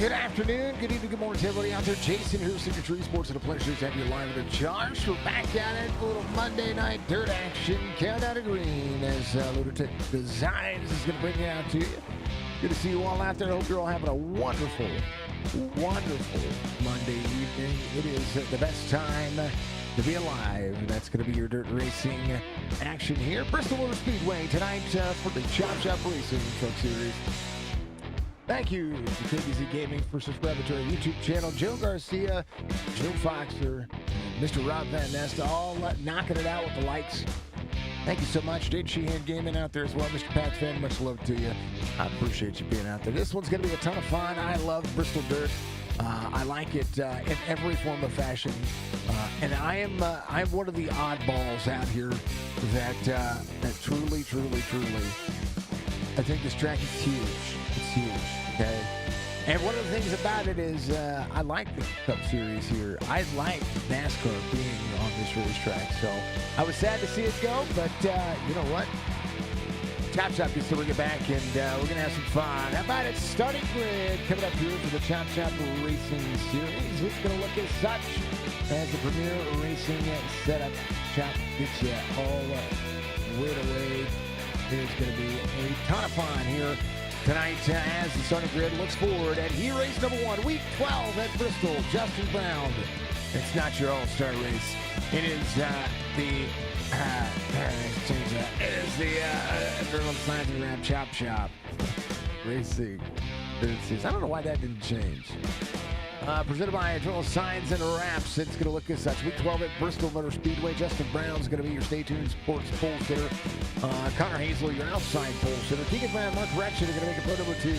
Good afternoon, good evening, good morning to everybody out there. Jason here, Signature Esports, and a pleasure to have you live in charge. We're back at it, a little Monday night dirt action, countdown to green, as Lunatic Designs is going to bring it out to you. Good to see you all out there. I hope you're all having a wonderful, wonderful Monday evening. It is the best time to be alive. That's going to be your dirt racing action here. Bristol Motor Speedway tonight for the Chop Shop Racing Truck Series. Thank you to KBZ Gaming for subscribing to our YouTube channel. Joe Garcia, Joe Foxer, and Mr. Rob Van Nest all knocking it out with the likes. Thank you so much. Dave Sheehan Gaming out there as well. Mr. Pat's fan, much love to you. I appreciate you being out there. This one's going to be a ton of fun. I love Bristol Dirt. I like it in every form of fashion. And I'm one of the oddballs out here that truly, I think this track is huge. It's huge. Okay. And one of the things about it is I like the Cup Series here. I like NASCAR being on this racetrack. So I was sad to see it go, but you know what? Chop Shop gets to bring it back, and we're going to have some fun. How about it? Starting grid coming up here for the Chop Shop Racing Series. It's going to look as such as the premier racing setup. Chop gets you all right away. It's going to be a ton of fun here tonight as the starting grid looks forward at He Race number 1, week 12 at Bristol. Justin Brown. It's not your all-star race. It is the Everyone Signs and Rap Chop Shop Racing. I don't know why that didn't change. Presented by Adrenaline Signs and Wraps. It's going to look as such. Week 12 at Bristol Motor Speedway. Justin Brown's going to be your Stay Tuned Sports pole sitter. Connor Hazel, your outside pole sitter. Keegan Brown, Mark Ratchet are going to make it row number 2.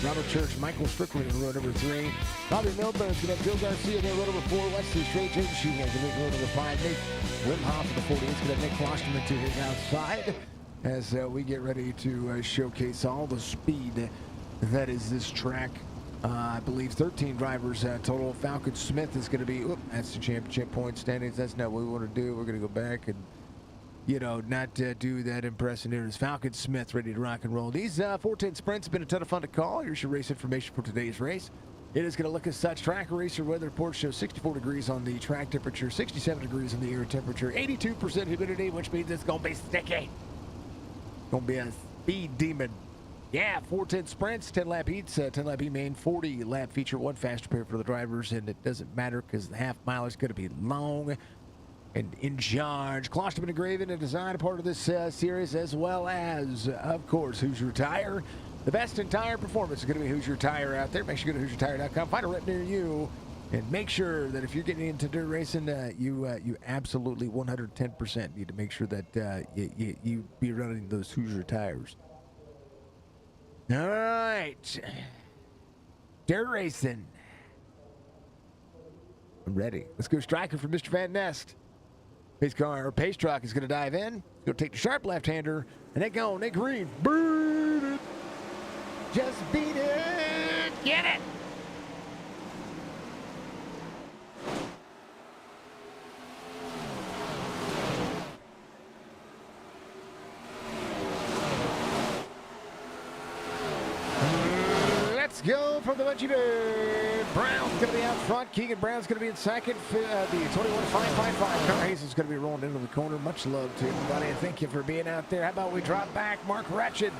Robert Church, Michael Strickland in row number 3. Bobby Milburn's going to have Joe Garcia in row number 4. Wesley Straight, James Sheehan going to make row number 5. Nate Wimhoff in the 40. It's going to have Nick Klosterman to his outside as we get ready to showcase all the speed that is this track. I believe 13 drivers total. Falcon Smith is going to be, that's the championship point standings. That's not what we want to do. We're going to go back and, you know, not do that impressive news. Falcon Smith ready to rock and roll. These 410 sprints have been a ton of fun to call. Here's your race information for today's race. It is going to look as such. Track racer weather report shows 64 degrees on the track temperature, 67 degrees on the air temperature, 82% humidity, which means it's going to be sticky. Going to be a speed demon. Yeah, 410 sprints, 10 lap heats, 10 lap heat main, 40 lap feature, 1 faster pair for the drivers, and it doesn't matter because the half mile is going to be long and in charge. Klosterman Engraving and Design, a part of this series, as well as, of course, Hoosier Tire. The best in tire performance is going to be Hoosier Tire out there. Make sure you go to HoosierTire.com, find a rep near you, and make sure that if you're getting into dirt racing, you absolutely 110% need to make sure that you be running those Hoosier tires. All right. Dirt racing. I'm ready. Let's go striking for Mr. Van Nest. Pace car, or pace truck is going to dive in. Go take the sharp left-hander. And they go. Nick Green. Beat it. Just beat it. Get it. Go for the Munchie Bird. Brown's going to be out front. Keegan Brown's going to be in second. The 21.555. Connor Hazel's going to be rolling into the corner. Much love to everybody, and thank you for being out there. How about we drop back Mark Ratchet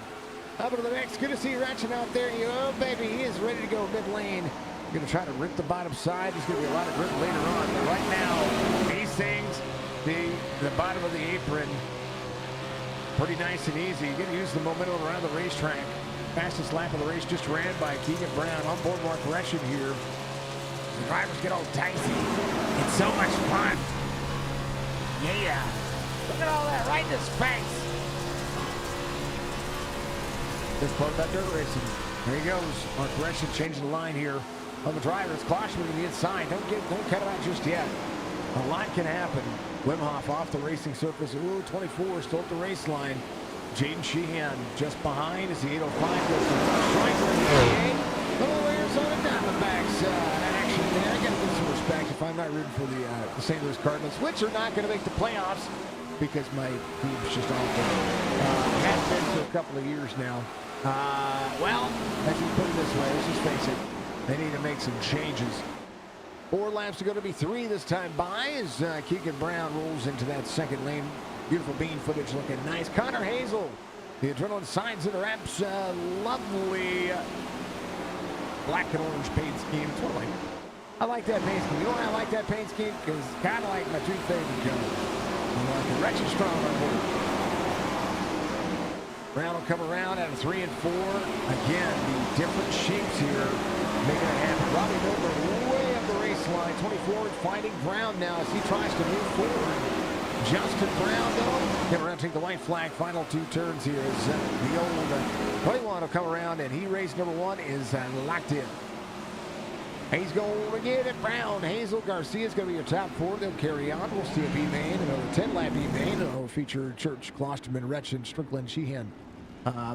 up into the mix? Good to see Ratchet out there. Oh, baby, he is ready to go mid lane. Going to try to rip the bottom side. There's going to be a lot of grip later on. But right now, these things, the bottom of the apron, pretty nice and easy. You're going to use the momentum around the racetrack. Fastest lap of the race just ran by Keegan Brown. On board Mark Ratchet here. The drivers get all dicey. It's so much fun. Yeah. Look at all that right in his face. This part about dirt racing. There he goes. Mark Ratchet changing the line here on the drivers. Caution to the inside. Don't cut it out just yet. A lot can happen. Wimhoff off the racing surface. Ooh, 24 still at the race line. Jaden Sheehan just behind as the 805 goes to striker in the 88. Little Arizona Diamondbacks action there. I got to give some respect if I'm not rooting for the St. Louis Cardinals, which are not going to make the playoffs because my team's just awful. Has been for a couple of years now. Well, as you put it this way, let's just face it. They need to make some changes. 4 laps are going to be 3 this time by as Keegan Brown rolls into that second lane. Beautiful bean footage looking nice. Connor Hazel, the Adrenaline Signs and Wraps, lovely black and orange paint scheme. It's what I like that paint scheme. You know why I like that paint scheme? Because it's kind of like my 2 favorite colors. I like it. Wretched Strong on board. Brown will come around at a 3 and 4. Again, the different shapes here making it happen. Robbie Milburn way up the race line. 24 finding Brown now as he tries to move forward. Justin Brown, though, get around, take the white flag. Final 2 turns here as the old 21 will come around, and he race number 1 is locked in. He's going to get it. Brown, Hazel, Garcia is going to be your top 4. They'll carry on. We'll see a B-main, another 10-lap B-main. It'll feature Church, Klosterman, Retchen, Strickland, Sheehan,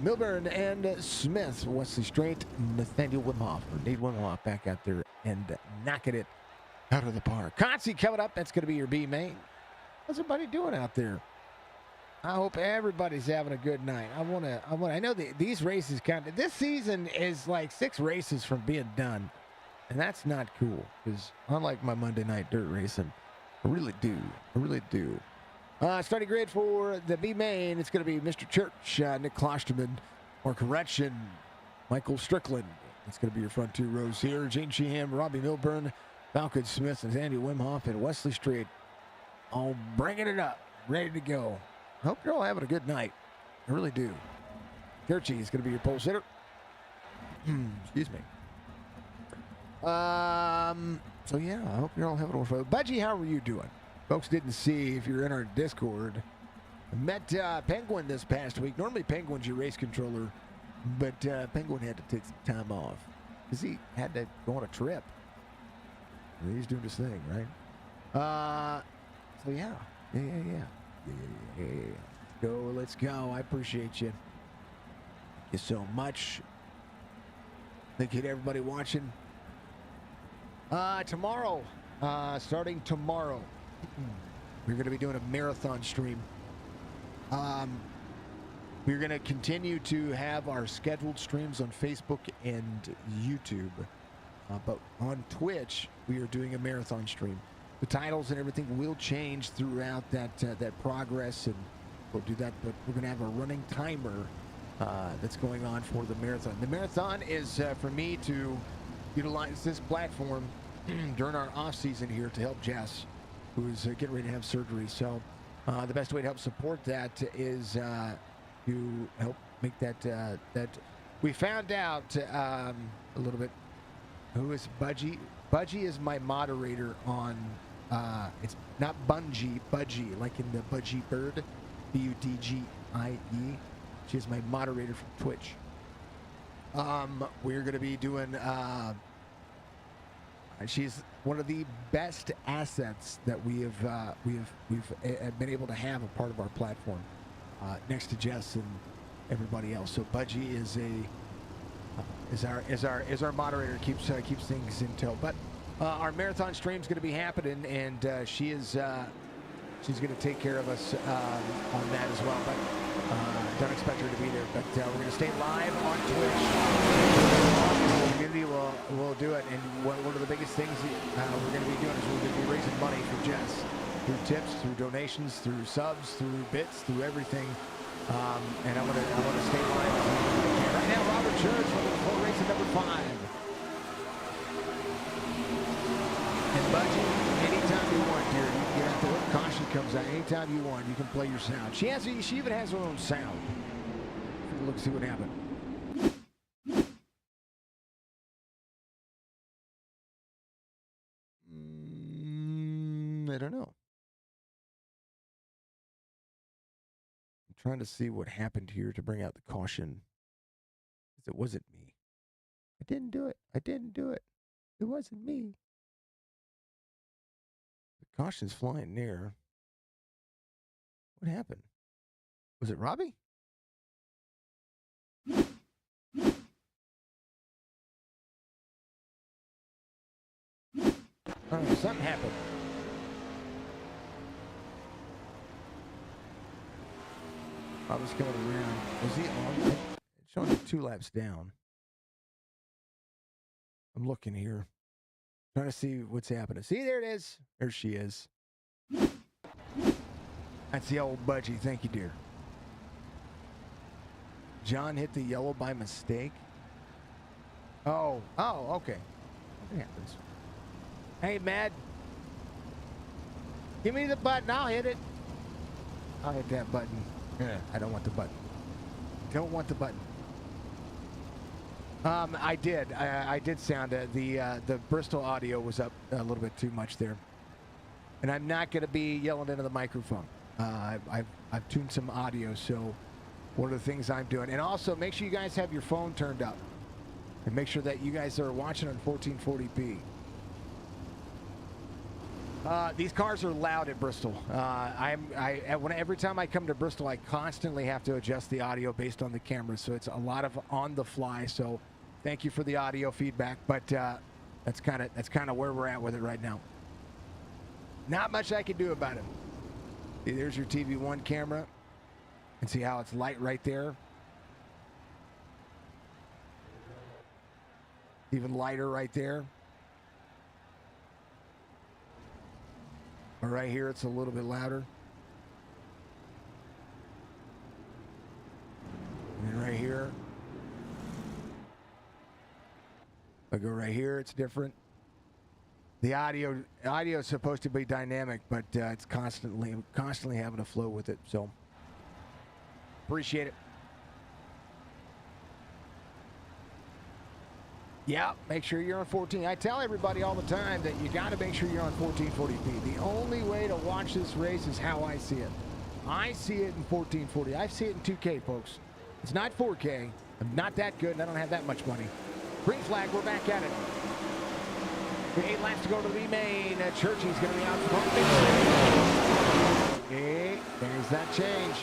Milburn, and Smith. Wesley Straight, Nathaniel Wimhoff, or Nate Wimhoff back out there and knocking it out of the park. Concy coming up. That's going to be your B-main. What's everybody doing out there? I hope everybody's having a good night. I know these races this season is like 6 races from being done. And that's not cool, because unlike my Monday night dirt racing, I really do. Starting grid for the B-main, it's going to be Mr. Church, Nick Klosterman, Mark Retchen, Michael Strickland. It's going to be your front 2 rows here. Gene Sheehan, Robbie Milburn, Falcon Smith, and Andy Wimhoff, and Wesley Strait. All bringing it up, ready to go. I hope you're all having a good night. I really do. Kirchy is going to be your pole sitter. Excuse me. So yeah, I hope you're all having a fun. Budgie, how are you doing? Folks didn't see if you're in our Discord. I met Penguin this past week. Normally Penguin's your race controller, but Penguin had to take some time off because he had to go on a trip. He's doing his thing, right? So yeah. Let's go. I appreciate you. Thank you so much. Thank you to everybody watching. Tomorrow, starting tomorrow, we're going to be doing a marathon stream. We're going to continue to have our scheduled streams on Facebook and YouTube. But on Twitch, we are doing a marathon stream. The titles and everything will change throughout that progress, and we'll do that. But we're going to have a running timer that's going on for the marathon. The marathon is for me to utilize this platform during our off season here to help Jess, who is getting ready to have surgery. So the best way to help support that is to help make that we found out a little bit who is Budgie. Budgie is my moderator on it's not Bungie, Budgie, like in the Budgie Bird, Budgie. She is my moderator from Twitch. We're going to be doing she's one of the best assets that we've been able to have a part of our platform, next to Jess and everybody else. So Budgie is our moderator, keeps things in tow. But our marathon stream is going to be happening, and she's going to take care of us on that as well. But don't expect her to be there. But we're going to stay live on Twitch. The community will do it, and one of the biggest things we're going to be doing is we're going to be raising money for Jess through tips, through donations, through subs, through bits, through everything. And I want to stay live right now. Robert Church from the full race at number 5. And Budgie, anytime you want, dear, you can get out there when caution comes out. Anytime you want, you can play your sound. She even has her own sound. Let's see what happened. I don't know. I'm trying to see what happened here to bring out the caution. It wasn't me. I didn't do it. It wasn't me. The caution's flying near. What happened? Was it Robbie? Oh, something happened. Robbie's coming around. Was he on? It's showing 2 laps down. I'm looking here. Trying to see what's happening. See, there it is. There she is. That's the old budgie. Thank you, dear. John hit the yellow by mistake. Oh, okay. That happens. Hey, Matt. Give me the button. I'll hit it. I'll hit that button. Yeah, I don't want the button. Don't want the button. I did. I did sound it. The Bristol audio was up a little bit too much there, and I'm not going to be yelling into the microphone. I've tuned some audio, so one of the things I'm doing, and also make sure you guys have your phone turned up, and make sure that you guys are watching on 1440p. These cars are loud at Bristol. Every time I come to Bristol, I constantly have to adjust the audio based on the camera, so it's a lot of on the fly. So, thank you for the audio feedback, but that's kind of where we're at with it right now. Not much I can do about it. See, there's your TV1 camera, and see how it's light right there. Even lighter right there. But right here, it's a little bit louder. And then right here. I go right here, it's different. The audio is supposed to be dynamic, but it's constantly having to flow with it. So appreciate it. Yeah, make sure you're on 14. I tell everybody all the time that you got to make sure you're on 1440p. The only way to watch this race is how I see it. I see it in 1440. I see it in 2K, folks. It's not 4K. I'm not that good, and I don't have that much money. Green flag, we're back at it. 8 laps to go to the main. Churchy's going to be out front. Okay, there's that change.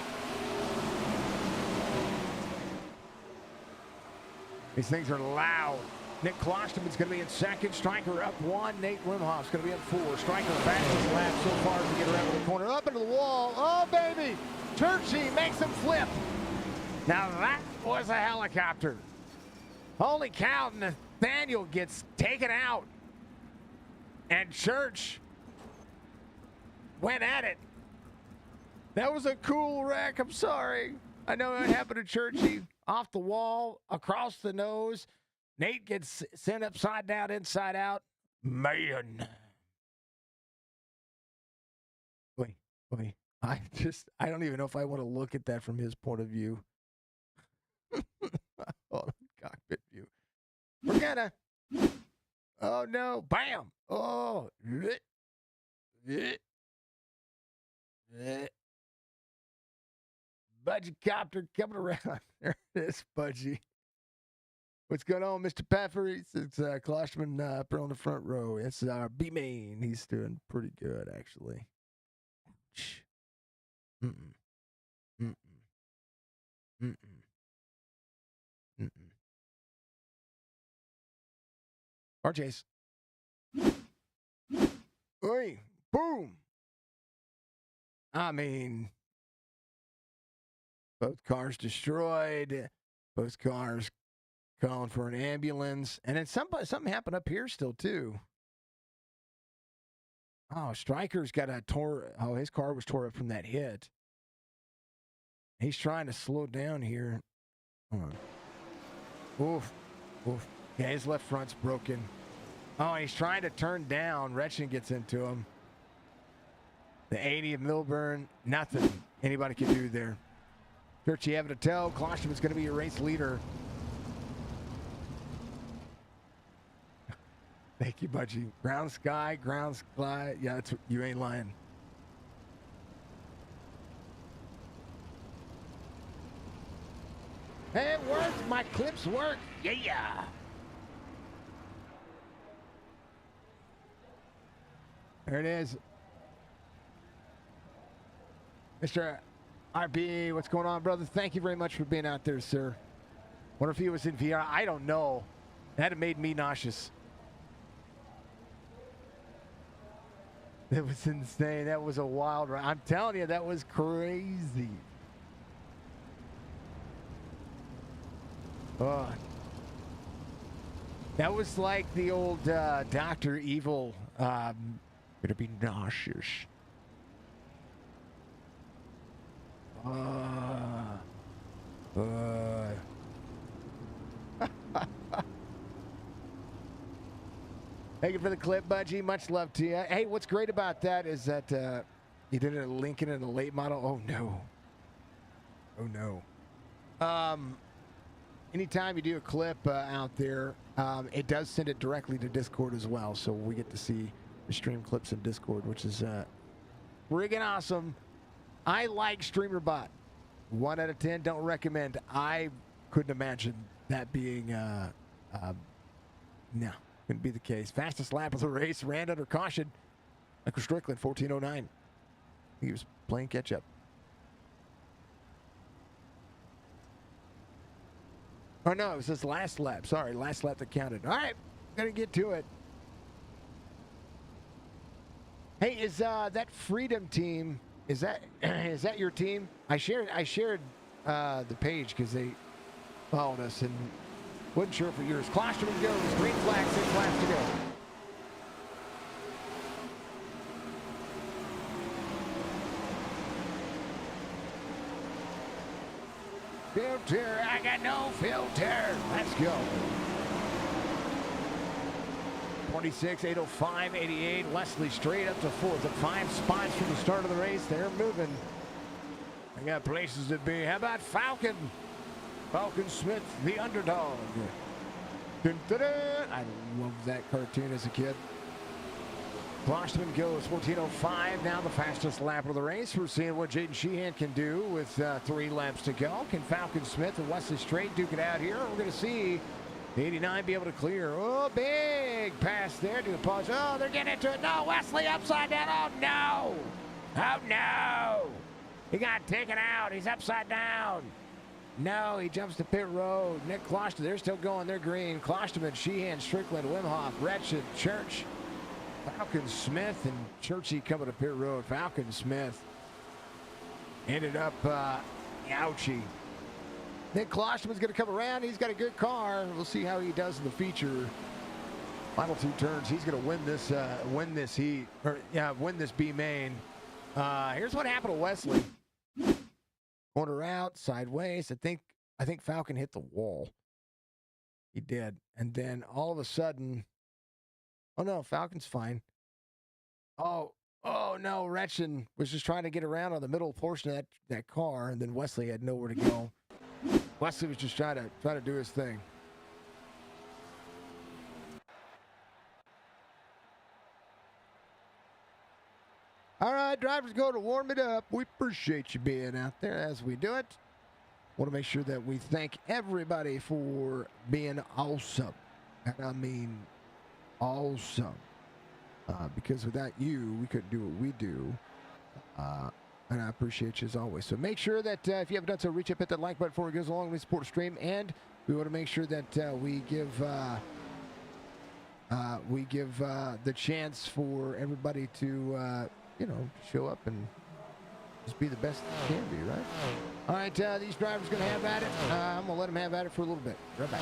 These things are loud. Nick Klosterman's going to be in second. Stryker up 1. Nate Wimhoff's going to be up 4. Stryker fastest lap so far as we get around the corner. Up into the wall. Oh, baby. Churchy makes him flip. Now that was a helicopter. Holy cow. Nathaniel gets taken out. And Church went at it. That was a cool wreck. I'm sorry. I know it happened to Churchy. Off the wall, across the nose. Nate gets sent upside down, inside out. Man. Wait. I don't even know if I want to look at that from his point of view. Hold on, cockpit view. We're gonna. Oh, no. Bam. Oh. Budgie copter coming around. There it is, Budgie. What's going on, Mr. Paffer? It's Klosterman up on the front row. It's our B-main. He's doing pretty good, actually. RJ's. Oi, boom. I mean, both cars destroyed. Both cars calling for an ambulance. And then something happened up here still, too. Oh, Stryker's got his car was tore up from that hit. He's trying to slow down here. Hold on. Oof. Yeah, his left front's broken. Oh, he's trying to turn down. Retchen gets into him. The 80 of Milburn, nothing anybody can do there. Churchy having to tell. Klosterman's going to be your race leader. Thank you, Budgie. Ground sky. Yeah, you ain't lying. Hey, it works. My clips work. Yeah. There it is. Mr. RB, what's going on, brother? Thank you very much for being out there, sir. Wonder if he was in VR. I don't know. That made me nauseous. That was insane. That was a wild ride. I'm telling you, that was crazy. Oh. That was like the old Dr. Evil. Gonna be nauseous. Thank you for the clip, Budgie. Much love to you. Hey, what's great about that is that you did it at Lincoln in a late model. Oh, no. Oh, no. Anytime you do a clip out there, it does send it directly to Discord as well. So we get to see the stream clips in Discord, which is friggin' awesome. I like StreamerBot. 1 out of 10, don't recommend. I couldn't imagine that being, no, couldn't be the case. Fastest lap of the race, ran under caution. Michael Strickland, 14:09. He was playing catch up. Oh, no, it was his last lap. Sorry, last lap that counted. All right, gonna get to it. Hey, is that Freedom team, is that your team? I shared the page because they followed us and wasn't sure if it was yours. Klosterman goes, green flag, 6 laps to go. Filter, I got no filter. Let's go. 26, 805, 88. Wesley straight up to 4th at 5 spots from the start of the race. They're moving. I got places to be. How about Falcon? Falcon Smith, the underdog. Dun, dun, dun. I loved that cartoon as a kid. Klosterman goes 14:05, now the fastest lap of the race. We're seeing what Jaden Sheehan can do with 3 laps to go. Can Falcon Smith and Wesley Straight duke it out here? We're going to see the 89 be able to clear. Oh, big pass there to the pause. Oh, they're getting into it. No, Wesley upside down. Oh, no. Oh, no. He got taken out. He's upside down. No, he jumps to pit road. Nick Klosterman, they're still going. They're green. Klosterman, Sheehan, Strickland, Wimhoff, Retchen, Church. Falcon Smith and Churchy coming to pit road. Falcon Smith ended up ouchie. Nick Klosterman's going to come around. He's got a good car. We'll see how he does in the feature. Final 2 turns. He's going to win this heat, or win this B main. Here's what happened to Wesley. Corner out, sideways. I think Falcon hit the wall. He did, and then all of a sudden. Oh, no, Falcon's fine. Oh, no, Retchen was just trying to get around on the middle portion of that car, and then Wesley had nowhere to go. Wesley was just trying to do his thing. All right, drivers, go to warm it up. We appreciate you being out there as we do it. Want to make sure that we thank everybody for being awesome. And I mean awesome. Because without you, we couldn't do what we do. And I appreciate you as always. So make sure that if you haven't done so, reach up, hit that like button before it goes along. We support the stream, and we want to make sure that we give the chance for everybody to show up and just be the best they can be, right? All right, these drivers are going to have at it. I'm going to let them have at it for a little bit. Right back.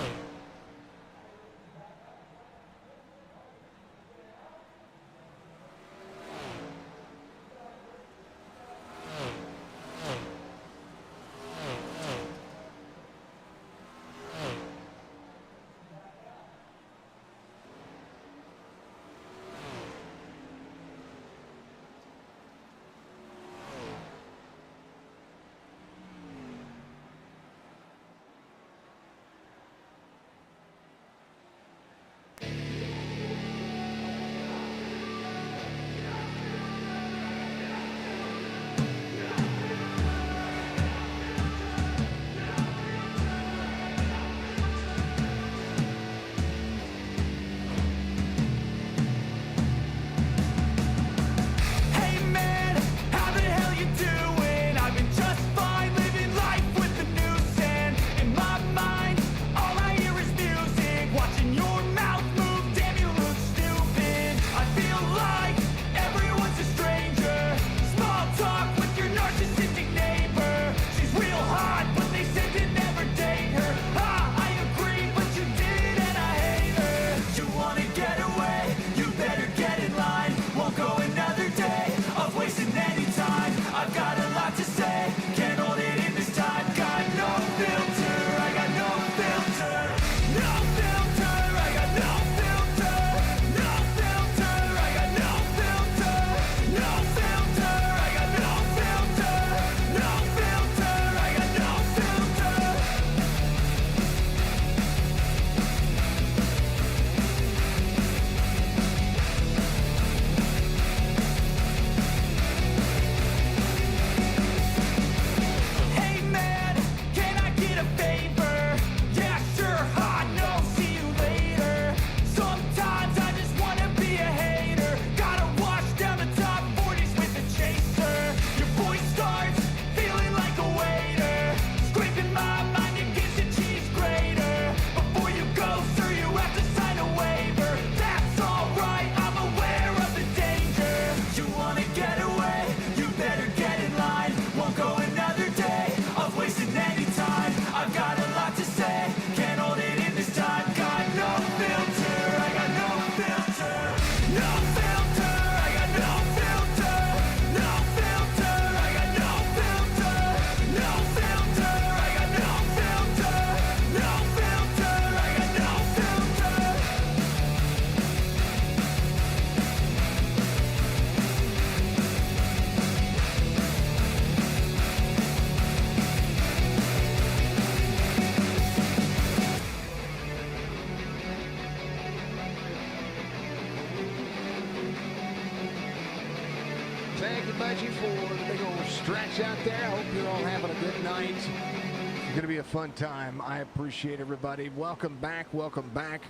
Thank you, Budgie, for the big old stretch out there. I hope you're all having a good night. It's going to be a fun time. I appreciate everybody. Welcome back. Welcome back.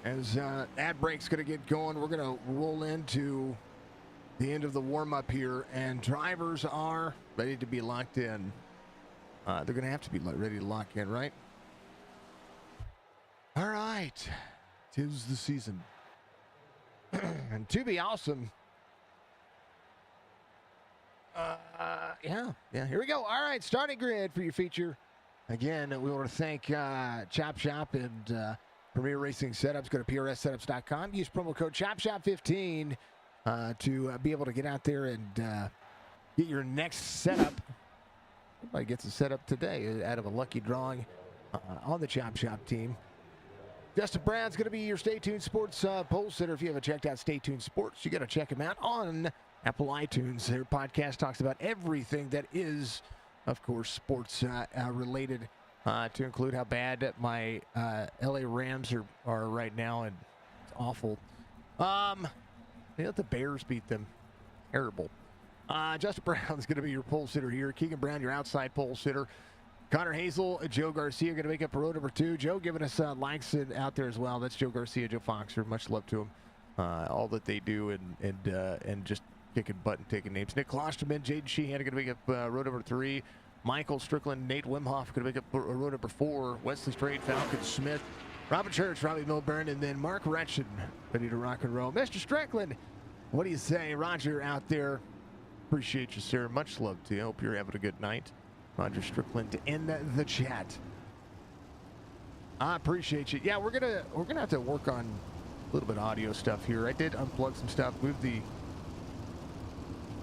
As ad break's going to get going, we're going to roll into the end of the warm-up here, and drivers are ready to be locked in. They're going to have to be ready to lock in, right? All right. 'Tis the season. And to be awesome. Yeah, here we go. All right, starting grid for your feature. Again, we want to thank Chop Shop and Premier Racing Setups. Go to prssetups.com. Use promo code CHOPSHOP15 to be able to get out there and get your next setup. Everybody gets a setup today out of a lucky drawing on the Chop Shop team. Justin Brown's going to be your Stay Tuned Sports poll sitter. If you haven't checked out Stay Tuned Sports, you got to check him out on Apple iTunes. Their podcast talks about everything that is, of course, sports related, to include how bad my LA Rams are right now, and it's awful. They let the Bears beat them. Terrible. Justin Brown's going to be your pole sitter here. Keegan Brown, your outside pole sitter. Connor Hazel, Joe Garcia going to make up row number 2. Joe giving us likes out there as well. That's Joe Garcia, Joe Foxer. Much love to him. All that they do and just kicking butt and taking names. Nick Klosterman, Jaden Sheehan are going to make up row number 3. Michael Strickland, Nate Wimhoff going to make up row number 4. Wesley Strait, Falcon Smith, Robin Church, Robbie Milburn, and then Mark Retchen ready to rock and roll. Mr. Strickland, what do you say? Roger out there. Appreciate you, sir. Much love to you. Hope you're having a good night. Roger Strickland in the chat. I appreciate you. Yeah, we're gonna have to work on a little bit of audio stuff here. I did unplug some stuff,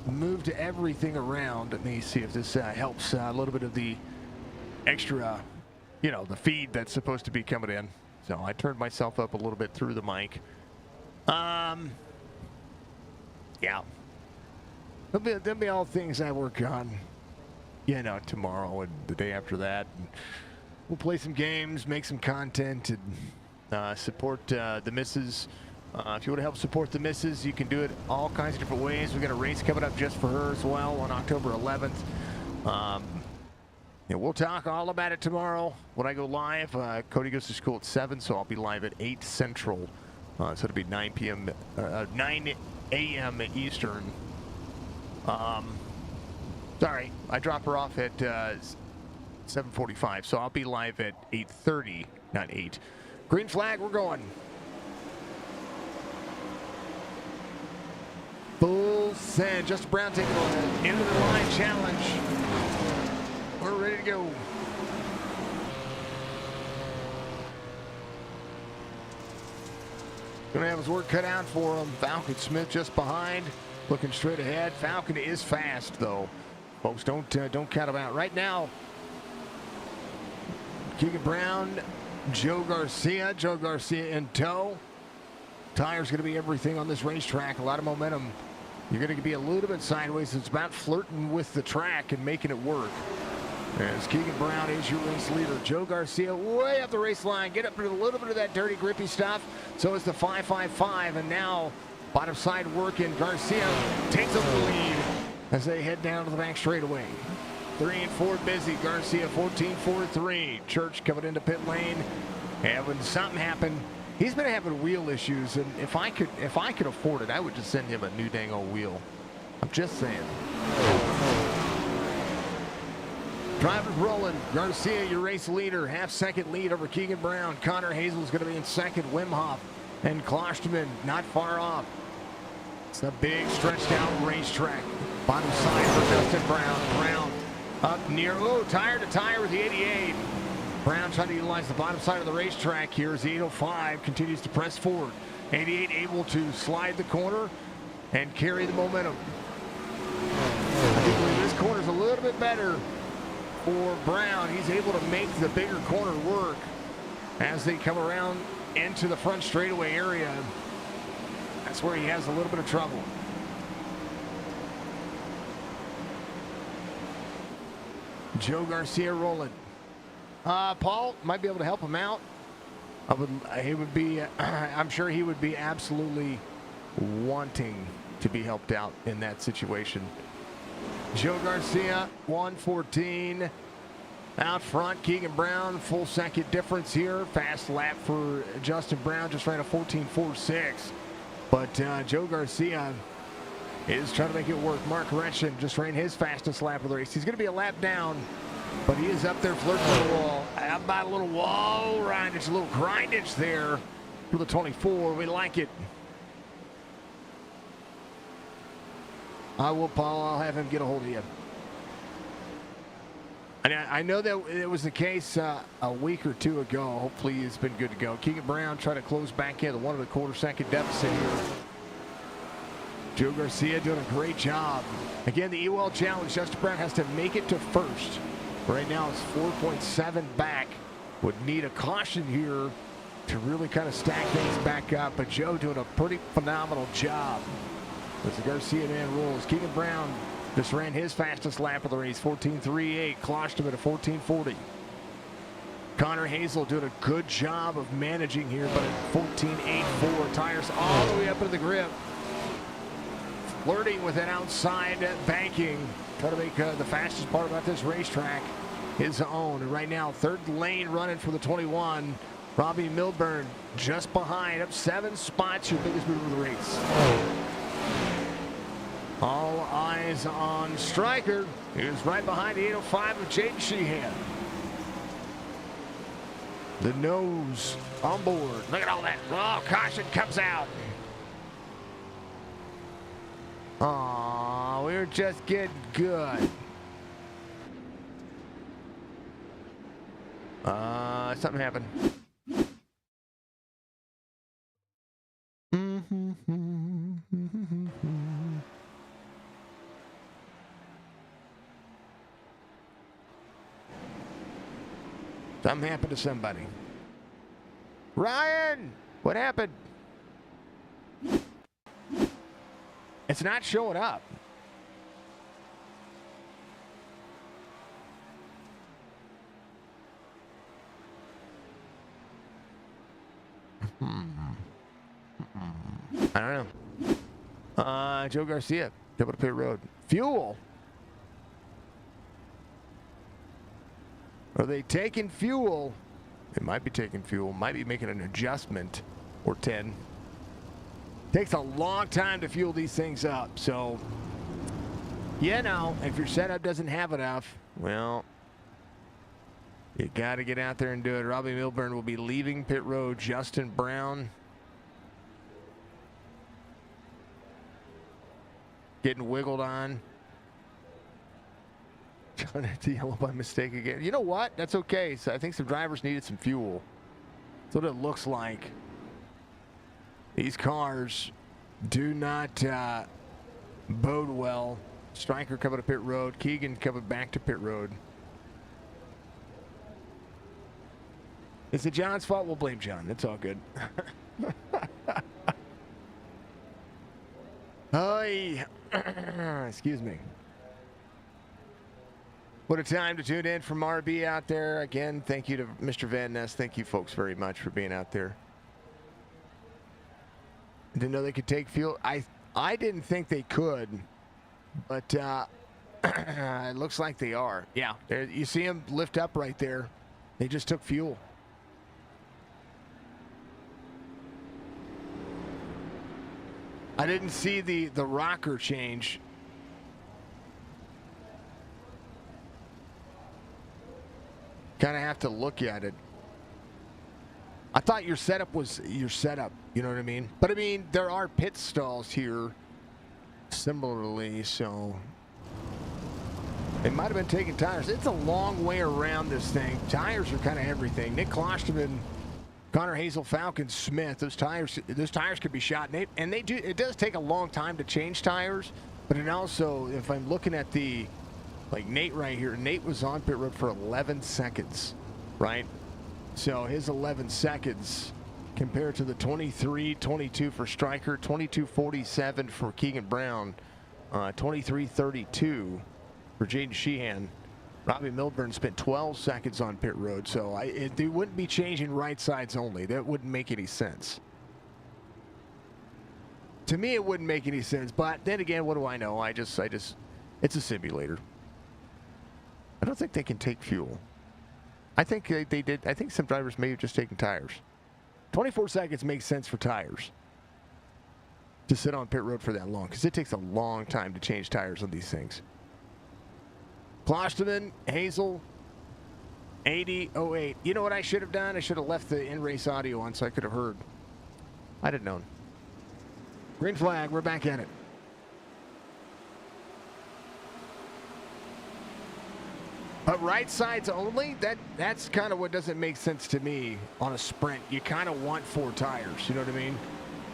moved everything around. Let me see if this helps a little bit of the extra, the feed that's supposed to be coming in. So I turned myself up a little bit through the mic. Yeah. There'll be all things I work on, tomorrow and the day after that. And we'll play some games, make some content, and support the missus. If you want to help support the missus, you can do it all kinds of different ways. We've got a race coming up just for her as well on October 11th. We'll talk all about it tomorrow when I go live. Cody goes to school at 7, so I'll be live at 8 Central. So it'll be 9 a.m. Eastern. Sorry, I drop her off at 7:45, so I'll be live at 8:30, not 8. Green flag, we're going. Full send. Justin Brown taking on the end of the line challenge. We're ready to go. Gonna have his work cut out for him. Falcon Smith just behind, looking straight ahead. Falcon is fast though. Folks, don't count him out. Right now, Keegan Brown, Joe Garcia in tow. Tire's going to be everything on this racetrack. A lot of momentum. You're going to be a little bit sideways. It's about flirting with the track and making it work. As Keegan Brown is your race leader. Joe Garcia way up the race line. Get up to a little bit of that dirty, grippy stuff. So it's the 5.55, and now bottom side working. Garcia takes over the lead as they head down to the back straightaway. 3 and 4 busy. Garcia 14.43. Church coming into pit lane. And when something happened, he's been having wheel issues, and if I could afford it, I would just send him a new dang old wheel. I'm just saying. Drivers rolling. Garcia, your race leader. Half-second lead over Keegan Brown. Connor Hazel's going to be in second. Wimhoff and Klosterman not far off. It's a big stretched out racetrack. Bottom side for Justin Brown. Brown up near, tire to tire with the 88. Brown trying to utilize the bottom side of the racetrack here as the 805 continues to press forward. 88 able to slide the corner and carry the momentum. I think this corner's a little bit better for Brown. He's able to make the bigger corner work as they come around into the front straightaway area. That's where he has a little bit of trouble. Joe Garcia rolling. Paul might be able to help him out. I'm sure he would be absolutely wanting to be helped out in that situation. Joe Garcia, 114. Out front, Keegan Brown, full second difference here. Fast lap for Justin Brown, just ran a 14.46. But Joe Garcia is trying to make it work. Mark Retchen just ran his fastest lap of the race. He's going to be a lap down, but he is up there flirting with the wall. How about a little wall rindage, a little grindage there for the 24. We like it. Paul, I'll have him get a hold of you. And I know that it was the case a week or two ago. Hopefully he's been good to go. Keegan Brown trying to close back in the 1 1/4 second deficit here. Joe Garcia doing a great job. Again, the EWL challenge, Justin Brown has to make it to first. Right now it's 4.7 back. Would need a caution here to really kind of stack things back up. But Joe doing a pretty phenomenal job as the Garcia man rolls. Keegan Brown just ran his fastest lap of the race, 14.38. Closhed him at a 14.40. Connor Hazel doing a good job of managing here, but at 14.84. Tires all the way up into the grip. Flirting with that outside banking. Trying to make the fastest part about this racetrack his own. And right now, third lane running for the 21. Robbie Milburn just behind, up 7 spots, your biggest mover of the race. All eyes on Stryker. He was right behind the 805 of Jaden Sheehan. The nose on board. Look at all that. Oh, caution comes out. Aw, we were just getting good. Something happened. Something happened to somebody. Ryan, what happened? It's not showing up. I don't know. Joe Garcia, double to pit road. Fuel. Are they taking fuel? They might be taking fuel. Might be making an adjustment or 10. Takes a long time to fuel these things up. So, you know, if your setup doesn't have enough, well, you got to get out there and do it. Robbie Milburn will be leaving pit road. Justin Brown getting wiggled on. John had to yellow by mistake again. You know what? That's okay. So I think some drivers needed some fuel. That's what it looks like. These cars do not bode well. Stryker coming to pit road. Keegan coming back to pit road. Is it John's fault? We'll blame John. It's all good. Hi. Excuse me. What a time to tune in from RB out there. Again, thank you to Mr. Van Ness. Thank you folks very much for being out there. Didn't know they could take fuel. I didn't think they could, but it looks like they are. Yeah, you see them lift up right there. They just took fuel. I didn't see the rocker change. Kind of have to look at it. I thought your setup was your setup, you know what I mean? But I mean, there are pit stalls here similarly, so they might have been taking tires. It's a long way around this thing. Tires are kind of everything. Nick Klosterman, Connor Hazel, Falcon Smith, those tires could be shot. And they do. It does take a long time to change tires, but it also, if I'm looking at the, like Nate right here, Nate was on pit road for 11 seconds, right? So his 11 seconds compared to the 23:22 for Stryker, 22:47 for Keegan Brown, 23:32 for Jaden Sheehan. Robbie Milburn spent 12 seconds on pit road, so they wouldn't be changing right sides only. That wouldn't make any sense. To me, it wouldn't make any sense. But then again, what do I know? It's a simulator. I don't think they can take fuel. I think they did. I think some drivers may have just taken tires. 24 seconds makes sense for tires to sit on pit road for that long, because it takes a long time to change tires on these things. Klosterman, Hazel, 8008. You know what I should have done? I should have left the in-race audio on so I could have heard. I'd have known. Green flag, we're back at it. But right sides only? That's kind of what doesn't make sense to me on a sprint. You kind of want 4 tires, you know what I mean?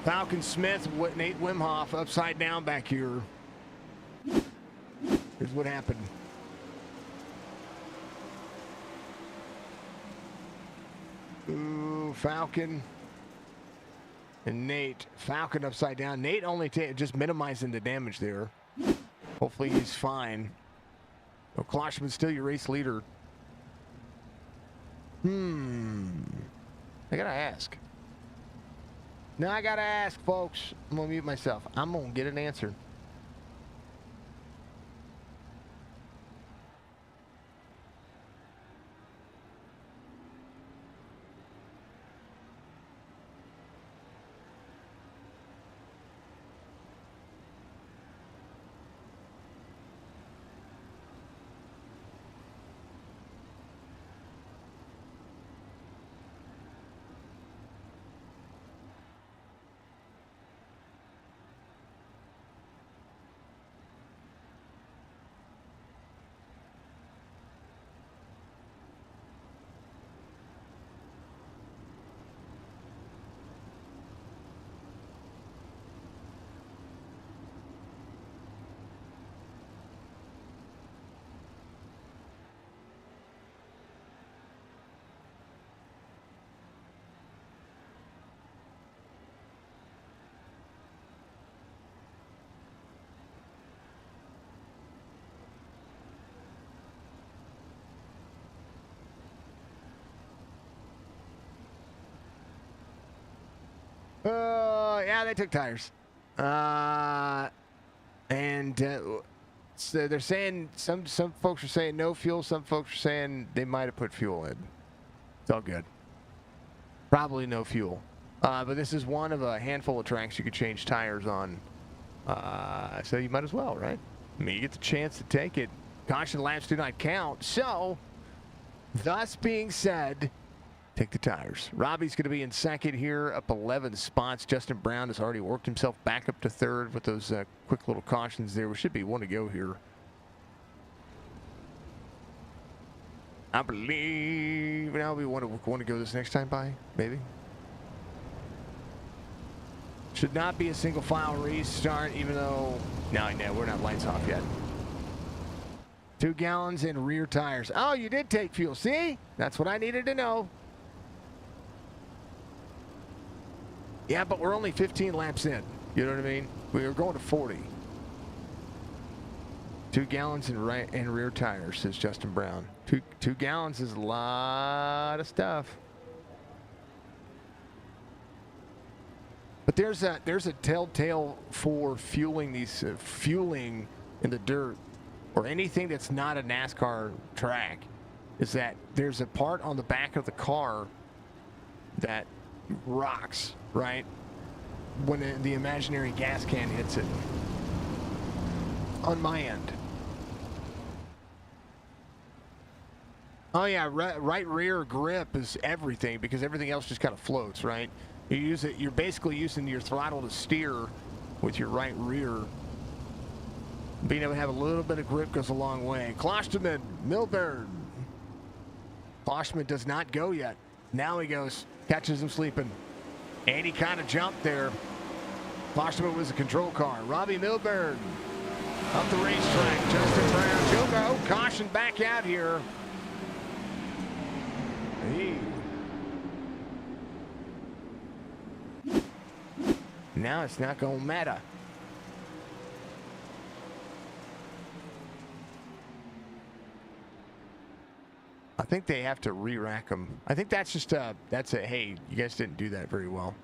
Falcon Smith, Nate Wimhoff upside down back here. Here's what happened. Ooh, Falcon and Nate. Falcon upside down. Nate only just minimizing the damage there. Hopefully he's fine. Well, Klosterman's still your race leader. I gotta ask. Now I gotta ask, folks. I'm gonna mute myself. I'm gonna get an answer. Yeah, they took tires. So they're saying, some folks are saying no fuel, some folks are saying they might have put fuel in. It's all good. Probably no fuel. But this is one of a handful of tracks you could change tires on. So you might as well, right? I mean, you get the chance to take it. Caution laps do not count. So, thus being said, take the tires. Robbie's going to be in second here, up 11 spots. Justin Brown has already worked himself back up to third with those quick little cautions there. We should be one to go here. I believe now we want to go this next time by, maybe. Should not be a single file restart, even though no, we're not lights off yet. 2 gallons in rear tires. Oh, you did take fuel. See? That's what I needed to know. Yeah, but we're only 15 laps in. You know what I mean? We were going to 40. 2 gallons in rear tires, says Justin Brown. Two gallons is a lot of stuff. But there's a telltale for fueling these fueling in the dirt or anything that's not a NASCAR track, is that there's a part on the back of the car that rocks, right? When the imaginary gas can hits it. On my end. Oh yeah, right rear grip is everything, because everything else just kind of floats, right? You use it. You're basically using your throttle to steer with your right rear. Being able to have a little bit of grip goes a long way. Klosterman, Milburn. Klosterman does not go yet. Now he goes, catches him sleeping. And he kind of jumped there. Klosterman was a control car. Robbie Milburn up the racetrack. Justin Brown, Joe, caution back out here. Now it's not going to matter. I think they have to re-rack them. I think that's just hey, you guys didn't do that very well.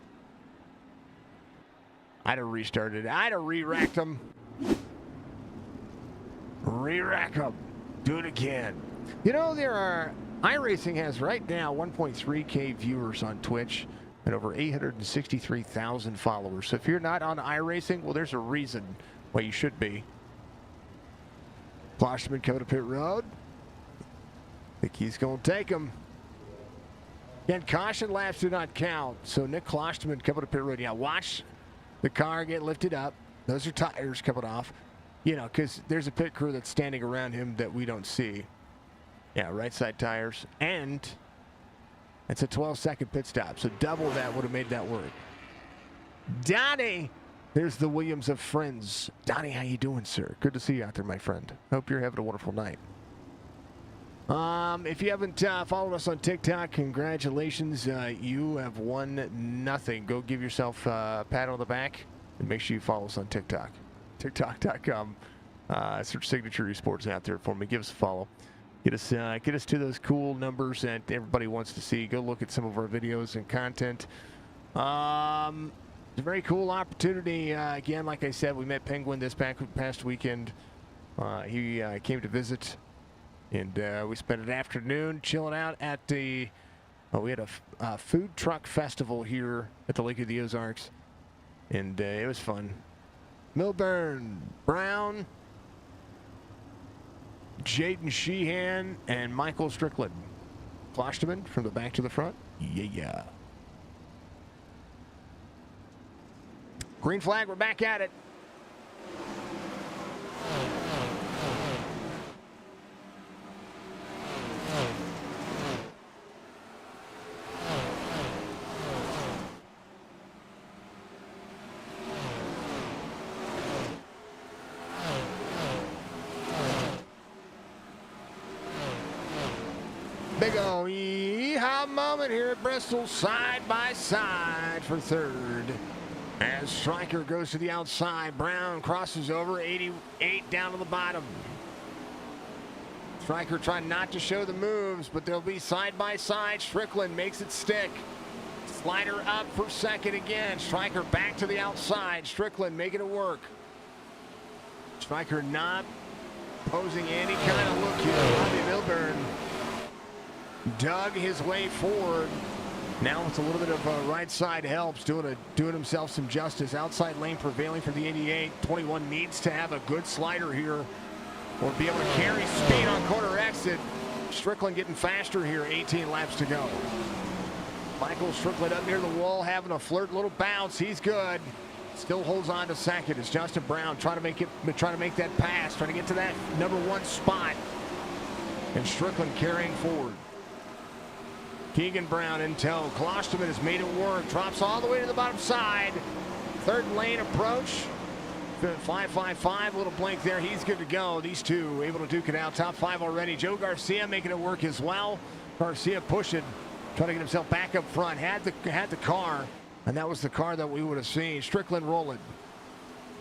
I'd have restarted. I'd have re-racked them. Re-rack them. Do it again. You know, there are... iRacing has right now 1.3K viewers on Twitch and over 863,000 followers. So if you're not on iRacing, well, there's a reason why you should be. Klosterman coming to pit road. I think he's going to take him. And caution laps do not count. So Nick Klosterman coming to pit road. Yeah, watch the car get lifted up. Those are tires coming off. You know, because there's a pit crew that's standing around him that we don't see. Yeah, right side tires. And it's a 12-second pit stop. So double that would have made that work. Donnie! There's the Williams of Friends. Donnie, how you doing, sir? Good to see you out there, my friend. Hope you're having a wonderful night. If you haven't followed us on TikTok, congratulations. You have won nothing. Go give yourself a pat on the back and make sure you follow us on TikTok. TikTok.com. Search Signature Esports out there for me. Give us a follow. Get us to those cool numbers that everybody wants to see. Go look at some of our videos and content. It's a very cool opportunity. Again, like I said, we met Penguin this past weekend. He came to visit, and we spent an afternoon chilling out at the... we had a food truck festival here at the Lake of the Ozarks, and it was fun. Milburn, Brown, Jaden Sheehan, and Michael Strickland. Klosterman from the back to the front. Yeah. Green flag, we're back at it. Big ol' yeehaw moment here at Bristol, side by side for third. As Stryker goes to the outside, Brown crosses over, 88 down to the bottom. Stryker trying not to show the moves, but they'll be side by side. Strickland makes it stick. Slider up for second again. Stryker back to the outside. Strickland making it work. Stryker not posing any kind of look here. Robbie Milburn dug his way forward. Now it's a little bit of right side helps, doing himself some justice. Outside lane prevailing for the 88. 21 needs to have a good slider here or be able to carry speed on corner exit. Strickland getting faster here, 18 laps to go. Michael Strickland up near the wall, having a flirt, little bounce. He's good. Still holds on to second as Justin Brown trying to make that pass, trying to get to that number one spot. And Strickland carrying forward. Keegan Brown in tow. Klosterman has made it work. Drops all the way to the bottom side. Third lane approach. 5-5-5. A little blank there. He's good to go. These two able to duke it out. Top five already. Joe Garcia making it work as well. Garcia pushing, trying to get himself back up front. Had the car, and that was the car that we would have seen. Strickland rolling.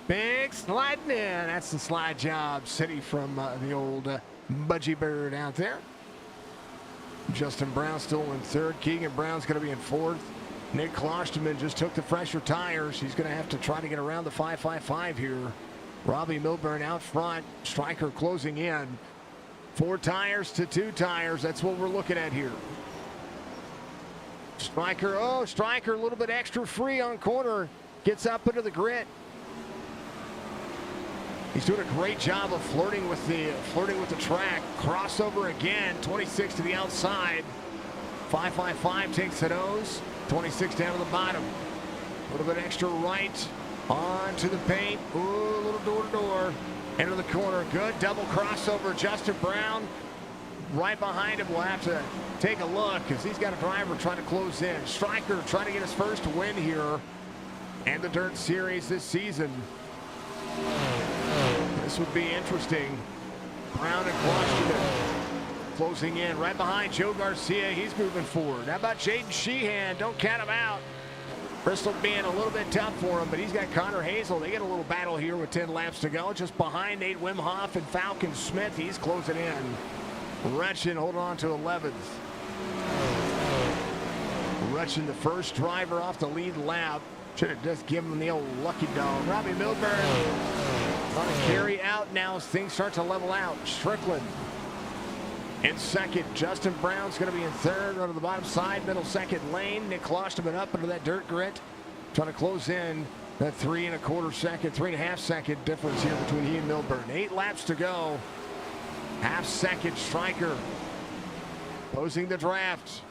Big sliding in. That's the slide job. City from the old Budgie Bird out there. Justin Brown still in third. Keegan Brown's going to be in fourth. Nick Klosterman just took the fresher tires. He's going to have to try to get around the 5-5-5 here. Robbie Milburn out front. Stryker closing in. 4 tires to 2 tires. That's what we're looking at here. Stryker a little bit extra free on corner. Gets up into the grit. He's doing a great job of flirting with the track. Crossover again. 26 to the outside. 5-5-5 takes the nose. 26 down to the bottom. A little bit extra right onto the paint. Ooh, a little door to door. Into the corner. Good double crossover. Justin Brown right behind him. We'll have to take a look because he's got a driver trying to close in. Stryker trying to get his first win here and the Dirt Series this season. This would be interesting. Brown and Klosterman closing in right behind Joe Garcia. He's moving forward. How about Jaden Sheehan? Don't count him out. Bristol being a little bit tough for him, but he's got Connor Hazel. They get a little battle here with 10 laps to go. Just behind Nate Wimhoff and Falcon Smith. He's closing in. Rutschen holding on to 11th. Rutschen, the first driver off the lead lap. Should have just given him the old lucky dog. Robbie Milburn on a carry out now as things start to level out. Strickland in second. Justin Brown's going to be in third. Run to the bottom side, middle second lane. Nick Klosterman up into that dirt grit. Trying to close in that 3.25 second difference here between he and Milburn. 8 laps to go. Half-second striker posing the draft.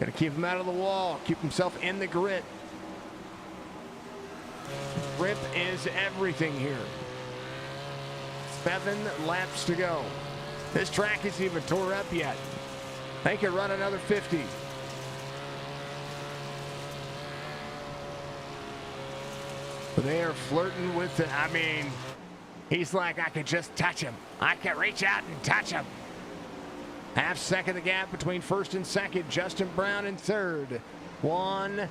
Got to keep him out of the wall. Keep himself in the grit. Grip is everything here. 7 laps to go. This track isn't even tore up yet. They can run another 50. But they are flirting with it. I mean, he's like, I could just touch him. I can reach out and touch him. Half-second the gap between first and second. Justin Brown in third. 1.25.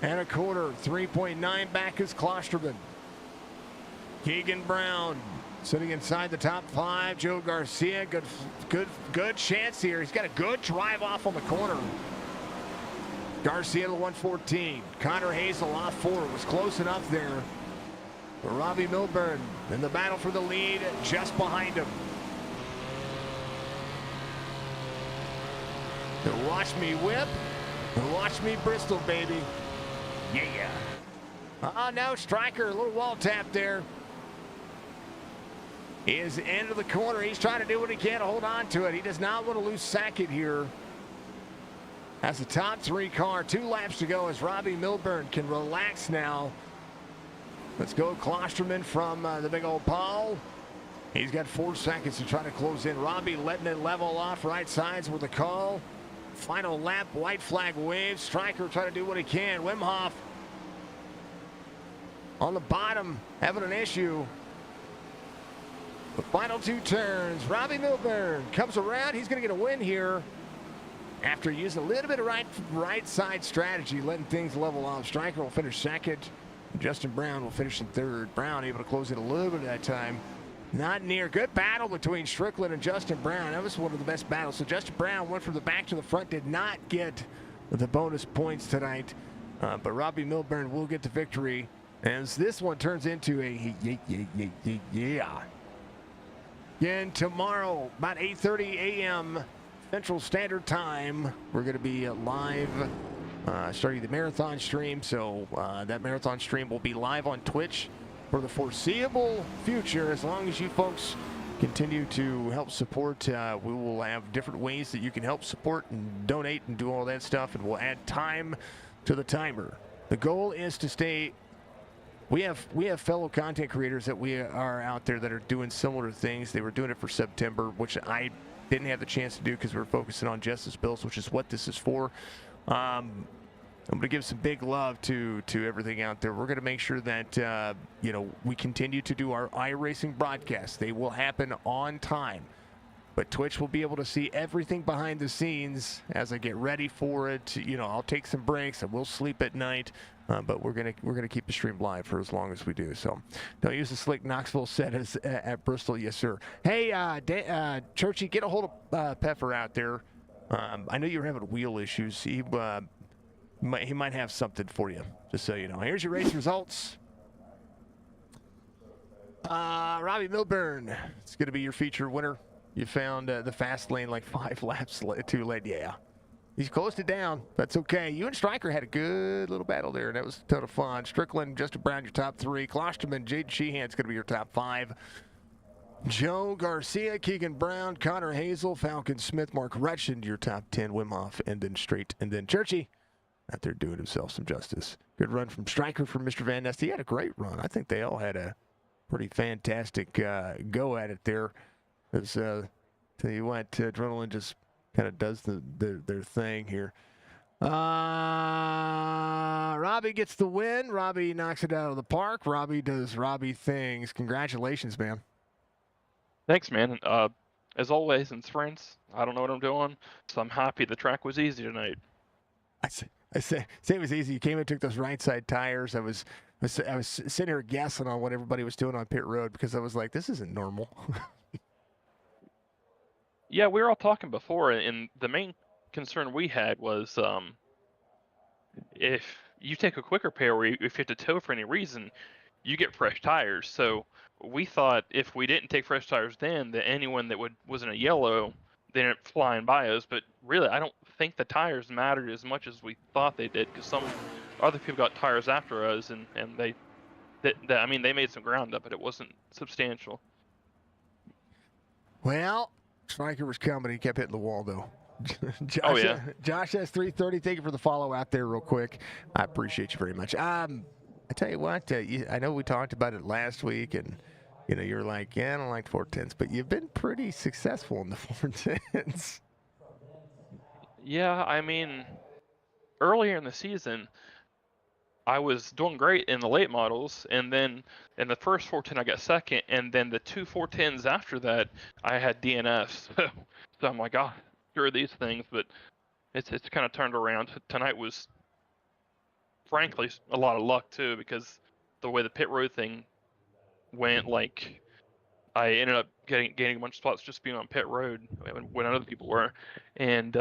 3.9 back is Klosterman. Keegan Brown sitting inside the top 5. Joe Garcia, good chance here. He's got a good drive off on the corner. Garcia to 114. Connor Hazel off 4. It was close enough there. But Robbie Milburn in the battle for the lead just behind him. And watch me whip. And watch me Bristol, baby. Yeah. No, striker. A little wall tap there. He is into the corner. He's trying to do what he can to hold on to it. He does not want to lose second here. That's the top 3 car. 2 laps to go as Robbie Milburn can relax now. Let's go Klosterman from the big old Paul. He's got 4 seconds to try to close in. Robbie letting it level off right sides with the call. Final lap, white flag waves. Striker trying to do what he can. Wim Hof on the bottom having an issue. The final 2 turns. Robbie Milburn comes around. He's going to get a win here after using a little bit of right side strategy, letting things level off. Striker will finish second. Justin Brown will finish in third. Brown able to close it a little bit at that time. Not near. Good battle between Strickland and Justin Brown. That was one of the best battles. So Justin Brown went from the back to the front. Did not get the bonus points tonight. But Robbie Milburn will get the victory as this one turns into a yeah. Again, tomorrow, about 8:30 a.m. Central Standard Time, we're going to be live starting the marathon stream. So that marathon stream will be live on Twitch for the foreseeable future. As long as you folks continue to help support, we will have different ways that you can help support and donate and do all that stuff, and we'll add time to the timer. The goal is to stay. We have fellow content creators that we are out there that are doing similar things. They were doing it for September, which I didn't have the chance to do because we were focusing on Justice Bills, which is what this is for. I'm going to give some big love to everything out there. We're going to make sure that we continue to do our iRacing broadcasts. They will happen on time, but Twitch will be able to see everything behind the scenes as I get ready for it. I'll take some breaks. I will sleep at night. But we're gonna keep the stream live for as long as we do. So don't use the slick Knoxville set as at Bristol, yes sir. Hey, Churchy, get a hold of Peffer out there. I know you're having wheel issues. He might have something for you, just so you know. Here's your race results. Robbie Milburn, it's gonna be your feature winner. You found the fast lane like 5 laps too late. Yeah. He's closed it down. That's okay. You and Stryker had a good little battle there, and that was a ton of fun. Strickland, Justin Brown, your top 3. Klosterman, Jaden Sheehan's going to be your top 5. Joe Garcia, Keegan Brown, Connor Hazel, Falcon Smith, Mark Rutschin, your top 10. Wim Hof, and then Straight, and then Churchy out there doing himself some justice. Good run from Stryker from Mr. Van Nest. He had a great run. I think they all had a pretty fantastic go at it there. Tell you what, Adrenaline just kind of does their thing here. Robbie gets the win. Robbie knocks it out of the park. Robbie does Robbie things. Congratulations, man. Thanks, man. As always, in sprints, I don't know what I'm doing, so I'm happy the track was easy tonight. I say it was easy. You came and took those right side tires. I was sitting here guessing on what everybody was doing on pit road because I was like, this isn't normal. Yeah, we were all talking before, and the main concern we had was if you take a quick repair where if you have to tow for any reason, you get fresh tires. So we thought if we didn't take fresh tires then, that anyone that was in a yellow, they ended up flying by us. But really, I don't think the tires mattered as much as we thought they did, because some other people got tires after us, and I mean, they made some ground up, but it wasn't substantial. Well, Striker was coming. He kept hitting the wall, though. Josh, Oh yeah. Josh has 330. Thank you for the follow out there, real quick. I appreciate you very much. I tell you what, I know we talked about it last week, and you're like, yeah, I don't like 410s, but you've been pretty successful in the 410s. Yeah, I mean, earlier in the season, I was doing great in the late models, and then in the first 410 I got second, and then the two 410s after that I had DNS. So I'm like, oh, sure these things, but it's kind of turned around. Tonight was, frankly, a lot of luck too, because the way the pit road thing went, like I ended up gaining a bunch of spots just being on pit road when other people were, and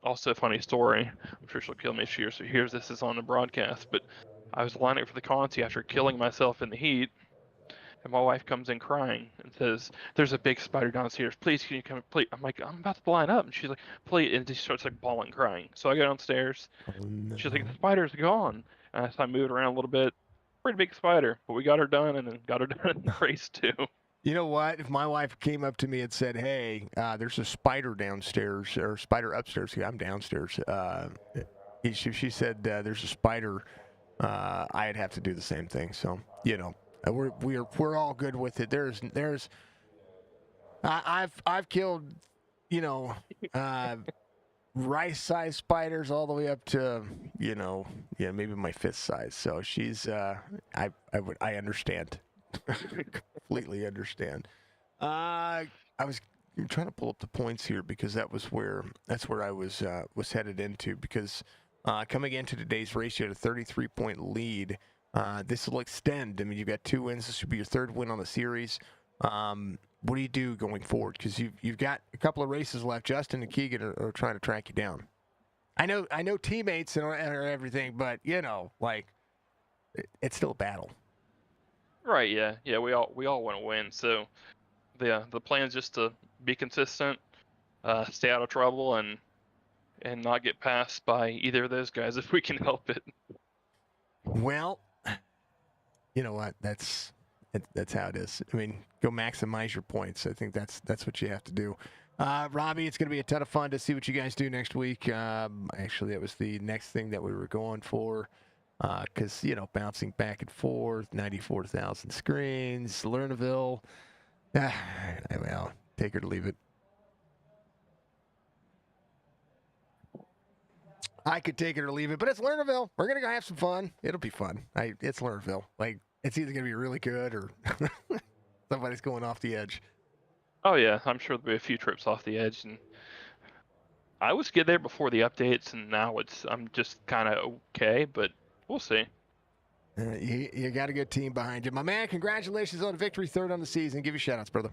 also a funny story. I'm sure she'll kill me if she hears this is on the broadcast, but I was lining up for the Conti after killing myself in the heat, and my wife comes in crying and says, "There's a big spider downstairs. Please, can you come? Please." I'm like, "I'm about to line up," and she's like, "Please," and she starts like bawling, crying. So I go downstairs. Oh, no. She's like, "The spider's gone." And so I moved around a little bit. Pretty big spider, but we got her done, and then got her done in the race too. You know what? If my wife came up to me and said, "Hey, there's a spider downstairs or spider upstairs," yeah, I'm downstairs. She said, "There's a spider." I'd have to do the same thing. So we're all good with it. I've killed, rice-sized spiders all the way up to maybe my fist size. So she's I understand. Completely understand. I was trying to pull up the points here because that's where I was headed into, because coming into today's race, you had a 33-point lead. This will extend. I mean, you've got 2 wins. This should be your 3rd win on the series. What do you do going forward? Because you've got a couple of races left. Justin and Keegan are trying to track you down. I know teammates and everything, but it's still a battle. Right? Yeah. We all want to win. So the plan is just to be consistent, stay out of trouble, and not get passed by either of those guys if we can help it. Well, you know what? That's how it is. I mean, go maximize your points. I think that's what you have to do. Robbie, it's going to be a ton of fun to see what you guys do next week. Actually, that was the next thing that we were going for. Because, bouncing back and forth, 94,000 screens, Lernerville. Well, take her to leave it. I could take it or leave it, but it's Lernerville. We're going to go have some fun. It'll be fun. It's Lernerville. It's either going to be really good or somebody's going off the edge. Oh, yeah. I'm sure there'll be a few trips off the edge. And I was good there before the updates, and now I'm just kind of okay, but we'll see. You got a good team behind you. My man, congratulations on a victory, 3rd on the season. Give you shout-outs, brother.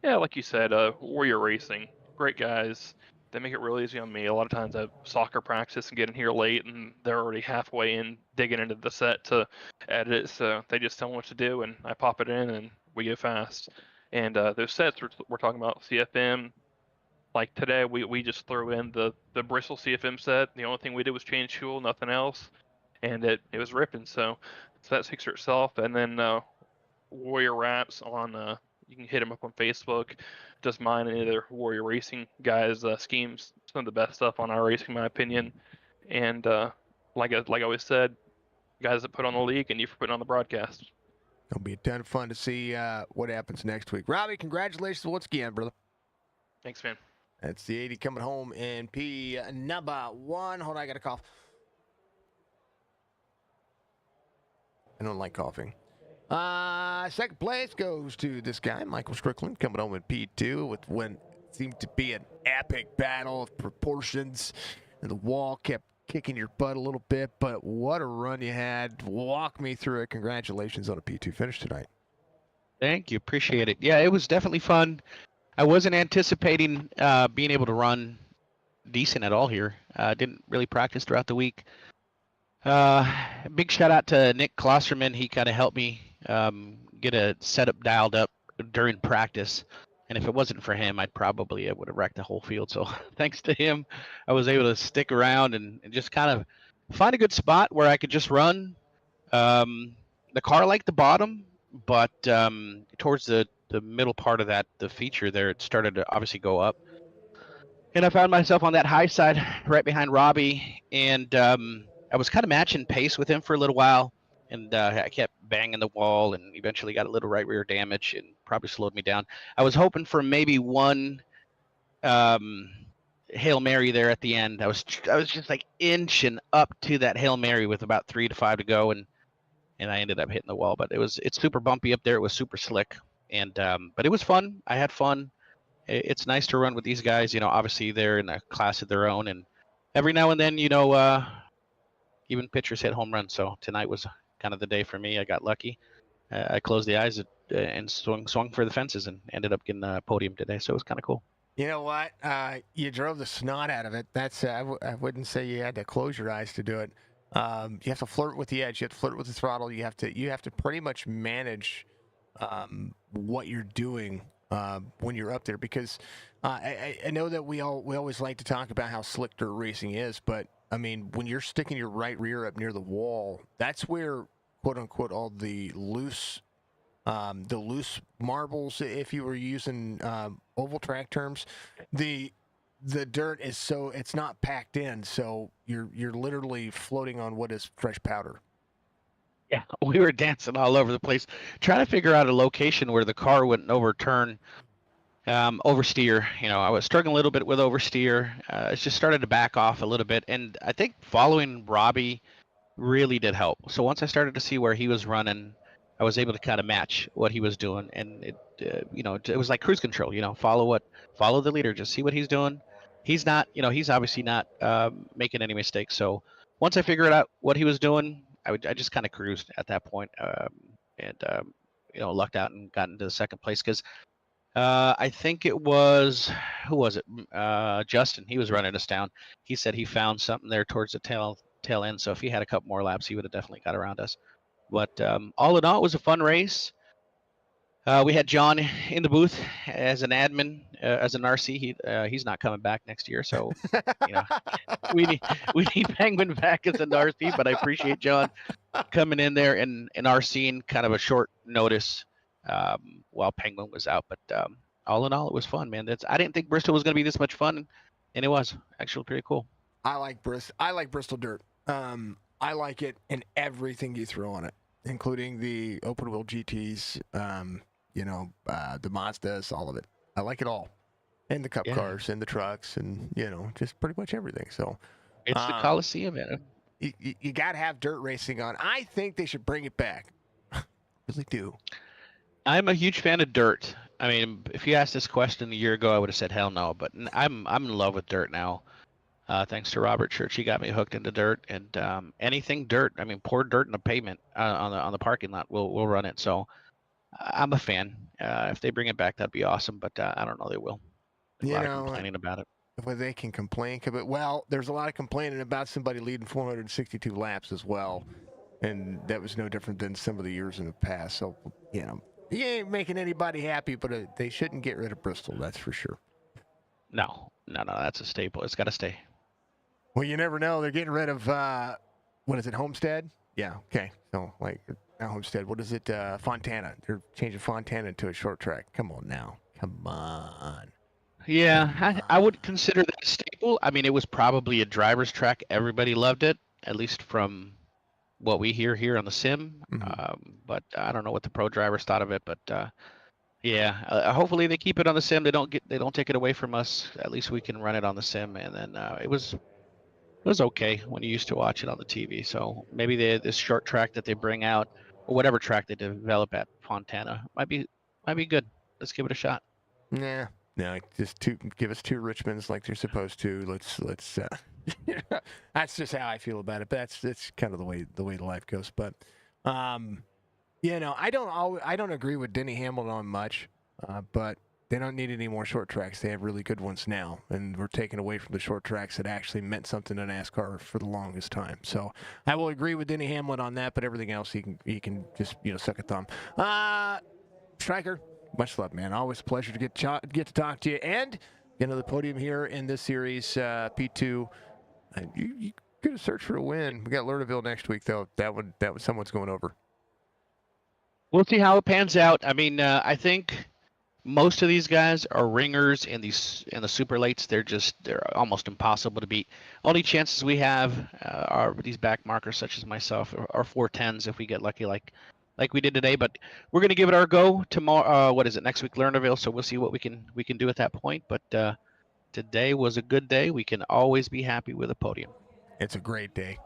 Yeah, like you said, Warrior Racing. Great guys. They make it real easy on me. A lot of times I have soccer practice and get in here late, and they're already halfway in digging into the set to edit it. So they just tell me what to do, and I pop it in, and we go fast. And those sets we're talking about, CFM. Like today, we just threw in the Bristol CFM set. The only thing we did was change fuel, nothing else, and it was ripping. So that speaks for itself. And then Warrior Wraps on. You can hit him up on Facebook. Just mine and other Warrior Racing guys' schemes. Some of the best stuff on iRacing, in my opinion. And like I always said, guys that put on the league and you for putting on the broadcast. It'll be a ton of fun to see what happens next week. Robbie, congratulations once again, brother. Thanks, man. That's the 80 coming home in P number 1. Hold on, I got a cough. I don't like coughing. Second place goes to this guy, Michael Strickland, coming home in P2 with what seemed to be an epic battle of proportions. And the wall kept kicking your butt a little bit, but what a run you had. Walk me through it. Congratulations on a P2 finish tonight. Thank you. Appreciate it. Yeah, it was definitely fun. I wasn't anticipating being able to run decent at all here. Didn't really practice throughout the week. Big shout out to Nick Klosterman. He kind of helped me get a setup dialed up during practice. And if it wasn't for him, I would have wrecked the whole field. So thanks to him, I was able to stick around and just kind of find a good spot where I could just run. The car liked the bottom, but towards the middle part of the feature there, it started to obviously go up. And I found myself on that high side right behind Robbie, and I was kind of matching pace with him for a little while, and I kept banging the wall and eventually got a little right rear damage and probably slowed me down. I was hoping for maybe one Hail Mary there at the end. I was just like inching up to that Hail Mary with about 3 to 5 to go, and I ended up hitting the wall. But it's super bumpy up there. It was super slick, and but it was fun. I had fun. It's nice to run with these guys. Obviously they're in a class of their own, and every now and then, even pitchers hit home runs. So tonight was kind of the day for me. I got lucky. I closed the eyes and swung for the fences and ended up getting a podium today. So it was kind of cool. You know what? You drove the snot out of it. That's I wouldn't say you had to close your eyes to do it. You have to flirt with the edge. You have to flirt with the throttle. You have to pretty much manage what you're doing when you're up there, because I know that we always like to talk about how slick dirt racing is, but I mean, when you're sticking your right rear up near the wall, that's where, quote unquote, all the loose marbles, if you were using oval track terms, the dirt is it's not packed in, so you're literally floating on what is fresh powder. Yeah, we were dancing all over the place, trying to figure out a location where the car wouldn't overturn, oversteer. I was struggling a little bit with oversteer. It just started to back off a little bit, and I think following Robbie really did help. So once I started to see where he was running, I was able to kind of match what he was doing, and it was like cruise control. Follow the leader, just see what he's doing. He's not, he's obviously not making any mistakes. So once I figured out what he was doing, I just kind of cruised at that point, and lucked out and got into the second place because I think it was, who was it? Justin. He was running us down. He said he found something there towards the tail end. So if he had a couple more laps, he would have definitely got around us. But all in all, it was a fun race. We had John in the booth as an admin, as an RC. He's not coming back next year, so we need Penguin back as an RC. But I appreciate John coming in there and RCing kind of a short notice while Penguin was out. But all in all, it was fun, man. I didn't think Bristol was going to be this much fun, and it was actually pretty cool. I like Bristol dirt. I like it in everything you throw on it, including the open wheel GTs, the Mazdas, all of it. I like it all. And the cup cars and the trucks and, just pretty much everything. So it's the Coliseum, man. You got to have dirt racing on. I think they should bring it back. I really do. I'm a huge fan of dirt. I mean, if you asked this question a year ago, I would have said hell no. But I'm in love with dirt now. Thanks to Robert Church, he got me hooked into dirt, and anything dirt. I mean, pour dirt in the pavement on the parking lot. We'll run it. So I'm a fan. If they bring it back, that'd be awesome. But I don't know they will. A lot of complaining about it. Well, they can complain. Well, there's a lot of complaining about somebody leading 462 laps as well, and that was no different than some of the years in the past. So you ain't making anybody happy, but they shouldn't get rid of Bristol. That's for sure. No, that's a staple. It's got to stay. Well, you never know. They're getting rid of, what is it, Homestead? Yeah, okay. So, not Homestead. What is it? Fontana. They're changing Fontana to a short track. Come on now. Come on. Yeah, I would consider that a staple. I mean, it was probably a driver's track. Everybody loved it, at least from what we hear here on the sim. Mm-hmm. But I don't know what the pro drivers thought of it. But hopefully they keep it on the sim. They don't take it away from us. At least we can run it on the sim. And then it was okay when you used to watch it on the TV. So maybe this short track that they bring out, or whatever track they develop at Fontana, might be good. Let's give it a shot. Yeah. No, just give us 2 Richmonds like they're supposed to. Let's that's just how I feel about it. But that's kind of the way life goes. But I don't agree with Denny Hamlin on much. But They don't need any more short tracks. They have really good ones now, and we're taking away from the short tracks that actually meant something to NASCAR for the longest time. So I will agree with Denny Hamlin on that, but everything else he can just suck a thumb. Striker, much love, man. Always a pleasure to get to talk to you and get another podium here in this series, P2. You could have searched for a win. We got Lernerville next week, though. That one someone's going over. We'll see how it pans out. I mean, I think most of these guys are ringers in the super lates. They're almost impossible to beat. Only chances we have are these back markers, such as myself, or 410s if we get lucky, like we did today. But we're gonna give it our go tomorrow. What is it, next week, Lernerville? So we'll see what we can do at that point. But today was a good day. We can always be happy with a podium. It's a great day.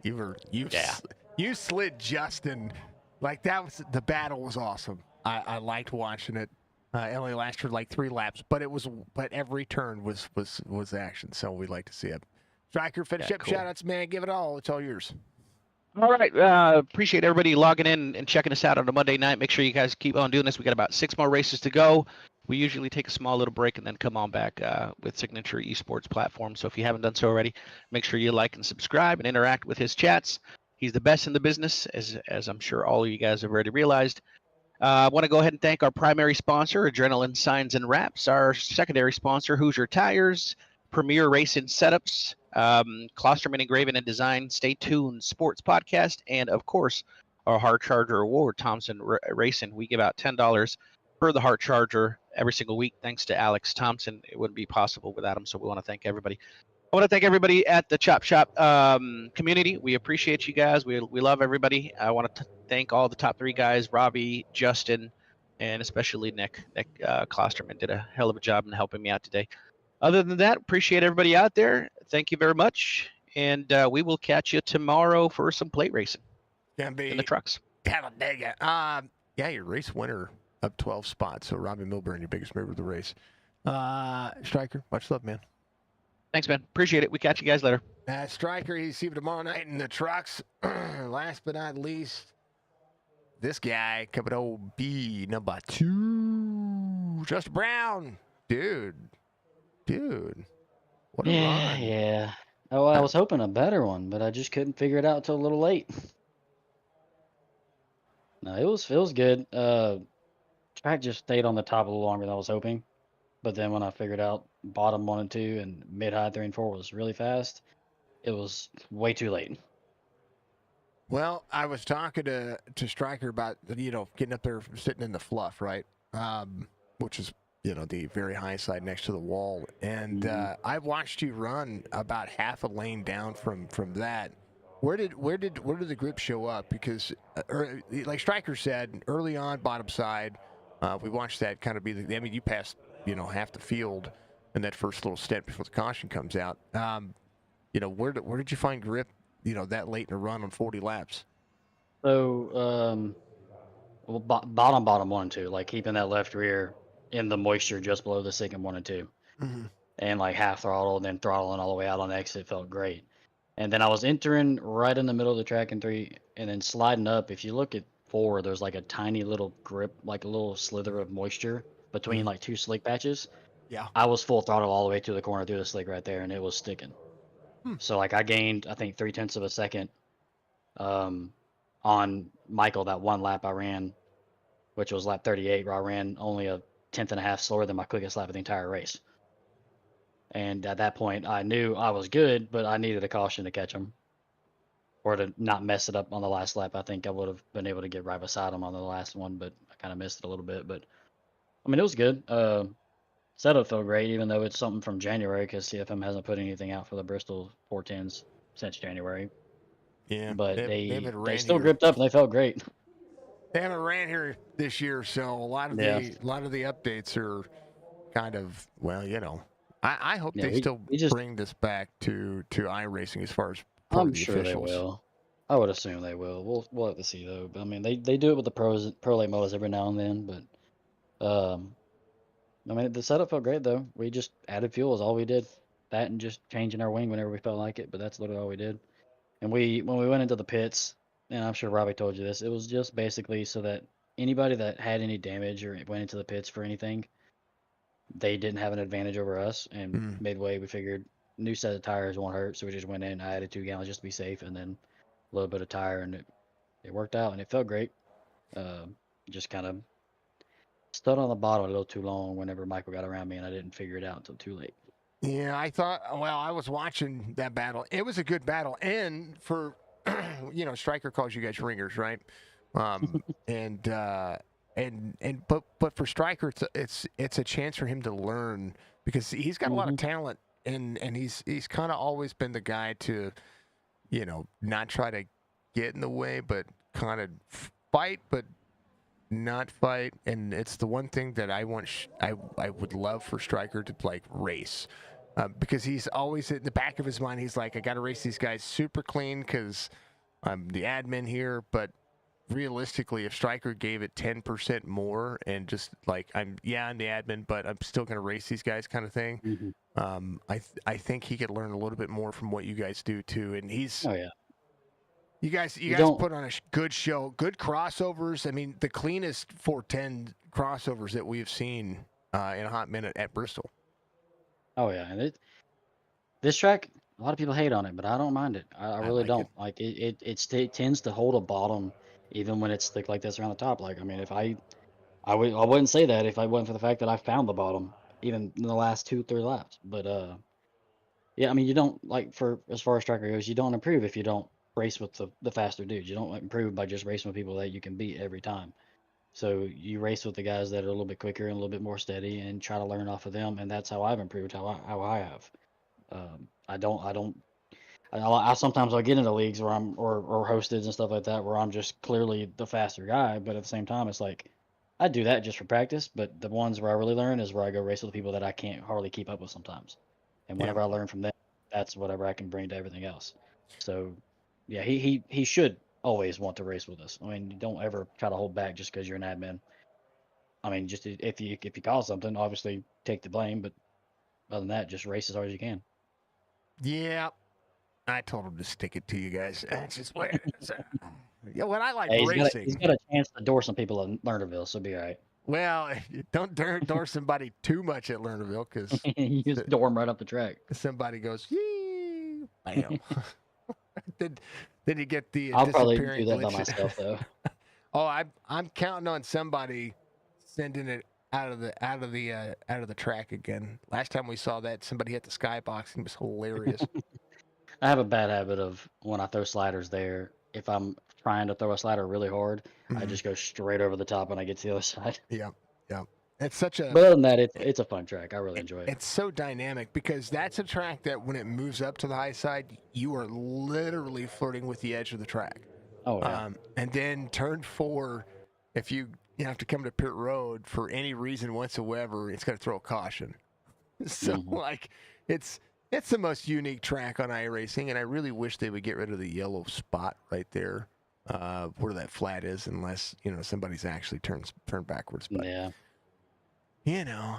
Yeah. You slid Justin. Like, that was, the battle was awesome. I liked watching it. It only lasted like 3 laps, but every turn was action. So we like to see it. Striker, finish up. Cool. Shout outs, man. Give it all. It's all yours. All right. Appreciate everybody logging in and checking us out on a Monday night. Make sure you guys keep on doing this. We got about 6 more races to go. We usually take a small little break and then come on back with Signature Esports platform. So if you haven't done so already, make sure you like and subscribe and interact with his chats. He's the best in the business, as I'm sure all of you guys have already realized. I want to go ahead and thank our primary sponsor, Adrenaline Signs and Wraps, our secondary sponsor, Hoosier Tires, Premier Racing Setups, Klosterman Engraving and Design, Stay Tuned Sports Podcast, and of course, our Hard Charger Award, Thompson Racing. We give out $10 per the Hard Charger every single week, thanks to Alex Thompson. It wouldn't be possible without him, so we want to thank everybody. I want to thank everybody at the Chop Shop community. We appreciate you guys. We love everybody. I want to thank all the top 3 guys, Robbie, Justin, and especially Nick. Nick Klosterman did a hell of a job in helping me out today. Other than that, appreciate everybody out there. Thank you very much. And we will catch you tomorrow for some plate racing in the trucks. Talladega. Yeah, your race winner up 12 spots. So Robbie Milburn, your biggest mover of the race. Striker, much love, man. Thanks, man. Appreciate it. We catch you guys later. Striker, you see him tomorrow night in the trucks. Last but not least, this guy coming OB number 2, Justin Brown. Dude. What a run. Yeah. Oh, I was hoping a better one, but I just couldn't figure it out until a little late. No, it was good. Track just stayed on the top a little longer than I was hoping. But then when I figured out bottom 1 and 2 and mid-high 3 and 4 was really fast, it was way too late. Well, I was talking to Striker about, getting up there, sitting in the fluff, right? Which is, the very high side next to the wall. And I watched you run about half a lane down from that. Where did the grip show up? Because, like Striker said, early on, bottom side, we watched that kind of be you passed, half the field in that first little step before the caution comes out. Where did you find grip, that late in a run on 40 laps? So, bottom 1 and 2, like keeping that left rear in the moisture just below the second 1 and 2. Mm-hmm. And like half throttle and then throttling all the way out on exit felt great. And then I was entering right in the middle of the track in 3 and then sliding up. If you look at 4, there's like a tiny little grip, like a little slither of moisture between like 2 slick patches. Yeah. I was full throttle all the way to the corner through the slick right there, and it was sticking. So like I gained, I think 0.3 of a second on Michael that one lap I ran, which was lap 38, where I ran only a 1/10.5 slower than my quickest lap of the entire race. And at that point, I knew I was good, but I needed a caution to catch him or to not mess it up on the last lap. I think I would have been able to get right beside him on the last one, but I kind of missed it a little bit. But I mean, it was good. Setup felt great, even though it's something from January, because CFM hasn't put anything out for the Bristol 410s since January. Yeah, but they still here. gripped up and they felt great. They haven't ran here this year, so a lot of the updates are kind of, I hope they still bring this back to iRacing as far as part of the sure officials. They will. I would assume they will. We'll have to see though. But I mean, they do it with the pro late models every now and then. But I mean, the setup felt great though. We just added fuel is all we did. That and just changing our wing whenever we felt like it. But that's literally all we did. And when we went into the pits, and I'm sure Robbie told you this, it was just basically so that anybody that had any damage or went into the pits for anything, they didn't have an advantage over us. And Mm. midway, we figured new set of tires won't hurt, so we just went in. I added 2 gallons just to be safe, and then a little bit of tire, and it worked out, and it felt great. Uh, just kind of stood on the bottom a little too long whenever Michael got around me, and I didn't figure it out until too late. Yeah, I thought. Well, I was watching that battle. It was a good battle, and for Stryker calls you guys ringers, right? Um, and but for Stryker, it's a chance for him to learn because he's got a lot of talent, and he's kind of always been the guy to, not try to get in the way, but kind of fight, but not fight. And it's the one thing that I want. I would love for Stryker to like race. Because he's always in the back of his mind, he's like, I got to race these guys super clean because I'm the admin here. But realistically, if Stryker gave it 10% more and just like, I'm the admin, but I'm still going to race these guys kind of thing, I think he could learn a little bit more from what you guys do too. And he's, Oh yeah, you guys don't- put on a good show, good crossovers. I mean, the cleanest 410 crossovers that we've seen in a hot minute at Bristol. Oh yeah, and this track, a lot of people hate on it, but I don't mind it. I really like don't. it. Like it tends to hold a bottom, even when it's thick like this around the top. Like I mean, if I wouldn't say that if I wasn't for the fact that I found the bottom, even in the last 2-3 laps. But yeah, I mean, you don't like for as far as tracker goes, you don't improve if you don't race with the faster dudes. You don't improve by just racing with people that you can beat every time. So you race with the guys that are a little bit quicker and a little bit more steady, and try to learn off of them. And that's how I've improved. How I have. I sometimes I'll get into leagues where I'm or hosted and stuff like that where I'm just clearly the faster guy, but at the same time it's like I do that just for practice. But the ones where I really learn is where I go race with people that I can't hardly keep up with sometimes. And Yeah. whenever I learn from them, that's whatever I can bring to everything else. So yeah, he should always want to race with us. I mean, you don't ever try to hold back just because you're an admin. I mean, just if you cause something, obviously take the blame, but other than that, just race as hard as you can. Yeah, I told him to stick it to you guys. That's just what it is. Yeah, what I like Hey, racing. he's got a chance to door some people in Lernerville, so be all right. Well, don't door somebody too much at Lernerville because You just door him right up the track. somebody goes, yee, bam. then you get the I'll probably do disappearing that by glitch. myself though. Oh, I'm counting on somebody sending it out of the track again. Last time we saw that, somebody hit the skybox and it was hilarious. I have a bad habit of when I throw sliders there, if I'm trying to throw a slider really hard, I just go straight over the top when I get to the other side. Yeah. It's such a. But other than that, it's a fun track. I really enjoy it. It's so dynamic because that's a track that when it moves up to the high side, you are literally flirting with the edge of the track. Oh yeah. And then turn 4, if you have to come to pit road for any reason whatsoever, it's going to throw a caution. So like, it's the most unique track on iRacing, and I really wish they would get rid of the yellow spot right there, where that flat is, unless somebody's actually turned backwards. But Yeah.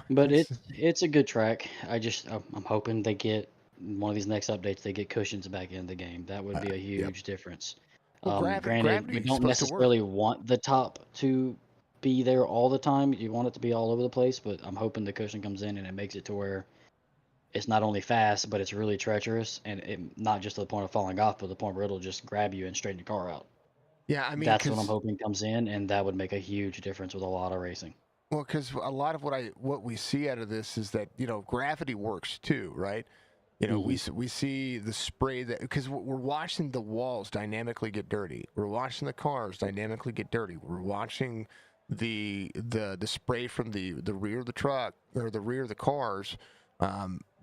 But it's a good track. I'm hoping they get one of these next updates. They get cushions back in the game. That would be a huge difference. Well, Granted, gravity we is don't supposed to work. necessarily want the top to be there all the time. You want it to be all over the place, but I'm hoping the cushion comes in and it makes it to where it's not only fast, but it's really treacherous, and not just to the point of falling off, but the point where it'll just grab you and straighten your car out. Yeah, I mean, That's what I'm hoping comes in, and that would make a huge difference with a lot of racing. Well, because a lot of what we see out of this is that gravity works too, right? We see the spray that because we're watching the walls dynamically get dirty. We're watching the cars dynamically get dirty. We're watching the spray from the rear of the truck or the rear of the cars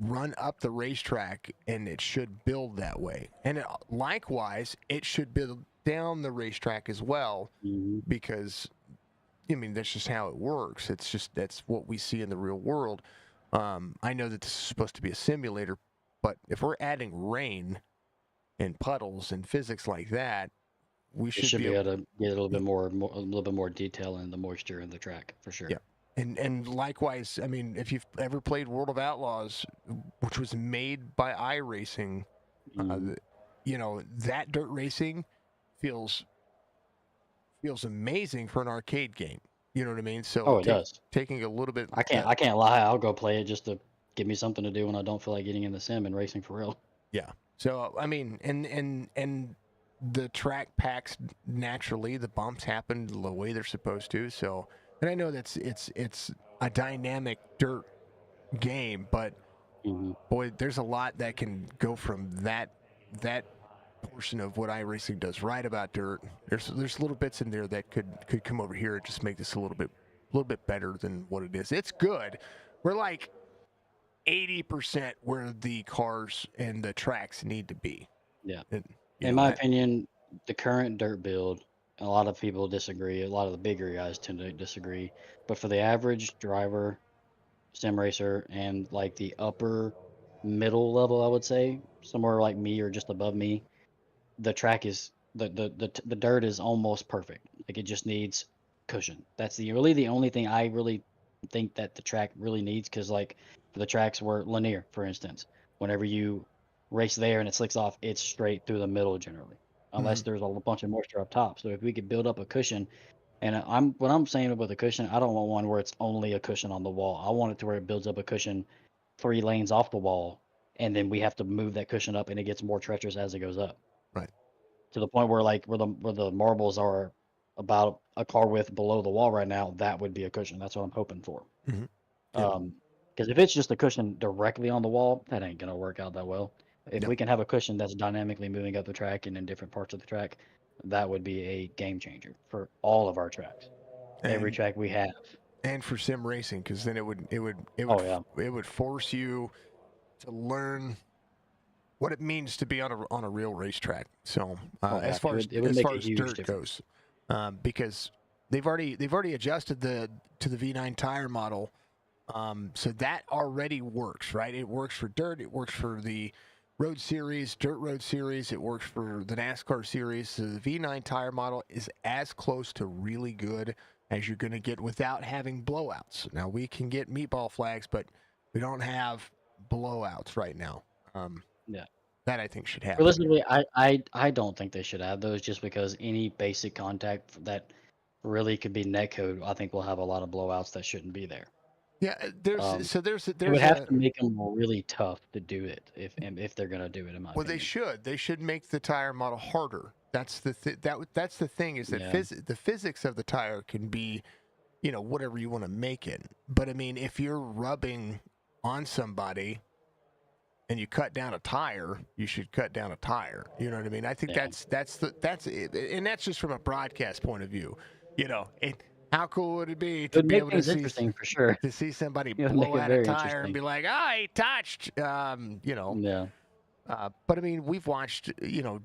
run up the racetrack, and it should build that way. And likewise, it should build down the racetrack as well, because I mean, that's just how it works. That's what we see in the real world. I know that this is supposed to be a simulator, but if we're adding rain and puddles and physics like that, we should be able to get a little bit more detail in the moisture in the track for sure. Yeah, and likewise, I mean, if you've ever played World of Outlaws, which was made by iRacing, that dirt racing feels amazing for an arcade game. You know what I mean? So Oh, it does. taking a little bit. I can't lie. I'll go play it just to give me something to do when I don't feel like getting in the sim and racing for real. Yeah. So I mean, and the track packs naturally. The bumps happen the way they're supposed to. So, and I know that's it's a dynamic dirt game, but Hmm. boy, there's a lot that can go from that portion of what iRacing does right about dirt. There's little bits in there that could come over here and just make this a little bit better than what it is. It's good. We're like 80% where the cars and the tracks need to be. Yeah. And, In my opinion, the current dirt build, a lot of people disagree. A lot of the bigger guys tend to disagree. But for the average driver, sim racer, and like the upper middle level, I would say, somewhere like me or just above me, the track is the dirt is almost perfect. Like it just needs cushion. That's the only thing I really think that the track really needs, because like for the tracks were linear, for instance, whenever you race there and it slicks off, it's straight through the middle generally, unless there's a bunch of moisture up top. So if we could build up a cushion, and what I'm saying about the cushion, I don't want one where it's only a cushion on the wall. I want it to where it builds up a cushion 3 lanes off the wall, and then we have to move that cushion up, and it gets more treacherous as it goes up. Right. To the point where like where the marbles are about a car width below the wall right now, that would be a cushion. That's what I'm hoping for. Mhm. Yep. Because if it's just a cushion directly on the wall, that ain't gonna work out that well. If No. we can have a cushion that's dynamically moving up the track and in different parts of the track, that would be a game changer for all of our tracks. Every And track we have. and for sim racing, because then it Oh yeah. would force you to learn what it means to be on a real racetrack. So Oh yeah. as far as It would make a as huge dirt difference. goes, because they've already adjusted to the V9 tire model, so that already works, right? It works for dirt. It works for the road series, dirt road series. It works for the NASCAR series. So the V9 tire model is as close to really good as you're going to get without having blowouts. Now we can get meatball flags, but we don't have blowouts right now. Yeah. That I think should happen. Realistically, I don't think they should have those, just because any basic contact that really could be netcode, I think we'll have a lot of blowouts that shouldn't be there. Yeah, there's It would have to make them really tough to do it if they're gonna do it. In my well, opinion. they should make the tire model harder. That's the that's the thing is that Yeah. the physics of the tire can be, whatever you want to make it. But I mean, if you're rubbing on somebody and you cut down a tire, you should cut down a tire. You know what I mean? I think Yeah. that's it, and that's just from a broadcast point of view. How cool would it be It to would be make able to things see interesting for sure. somebody It would make blow it out a very tire and interesting. be like, "Ah, he touched," Yeah. But I mean, we've watched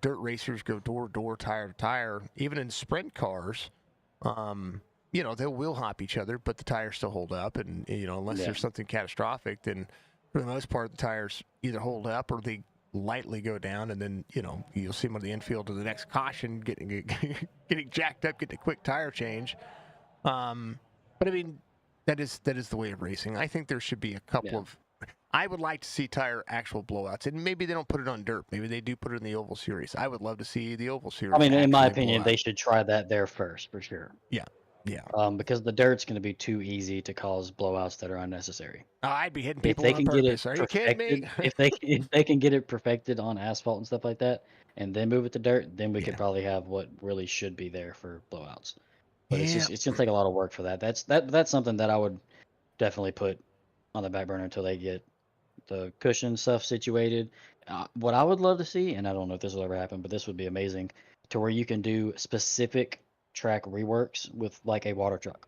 dirt racers go door to door, tire to tire, even in sprint cars. They'll wheel hop each other, but the tires still hold up, and unless Yeah. there's something catastrophic, then for the most part the tires either hold up or they lightly go down, and then you'll see them on the infield to the next caution getting getting jacked up, getting a quick tire change. But I mean, that is the way of racing. I think there should be a couple Yeah. of. I would like to see tire actual blowouts, and maybe they don't put it on dirt. Maybe they do put it in the oval series. I would love to see the oval series. I mean, in my actually opinion, blow they out. should try that there first for sure. Yeah. Because the dirt's going to be too easy to cause blowouts that are unnecessary. Oh, I'd be hitting If people they on can get it purpose. Are you kidding me? perfected, if they can get it perfected on asphalt and stuff like that, and then move it to dirt, then we Yeah. could probably have what really should be there for blowouts. But Yeah. it's gonna take a lot of work for that. That's something that I would definitely put on the back burner until they get the cushion stuff situated. What I would love to see, and I don't know if this will ever happen, but this would be amazing, to where you can do specific track reworks with like a water truck.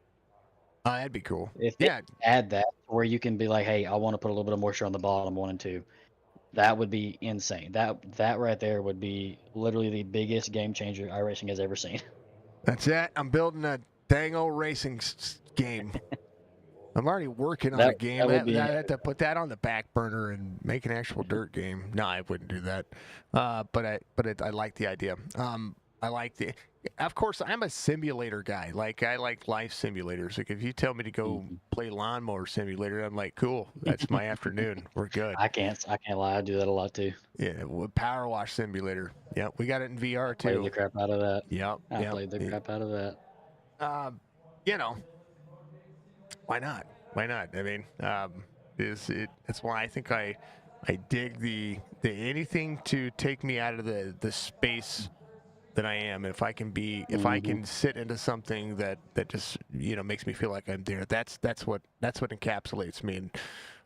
Oh, that'd be cool. If they Yeah. add that, where you can be like, hey, I want to put a little bit of moisture on the bottom 1 and 2, that would be insane. That right there would be literally the biggest game changer iRacing has ever seen. That's it. I'm building a dang old racing game. I'm already working on a game. That would be I have to put that on the back burner and make an actual dirt game. No, I wouldn't do that. But I like the idea. I like the. Of course, I'm a simulator guy. Like I like life simulators. Like if you tell me to go play lawnmower simulator, I'm like, cool. That's my afternoon. We're good. I can't lie. I do that a lot too. Yeah, power wash simulator. Yeah, we got it in VR Played too. the crap out of that. Yep. I played the crap out of that. You know, Why not? Why not? I mean, that's why I think I dig the anything to take me out of the space that I am. If I can sit into something that just makes me feel like I'm there. That's what encapsulates me. And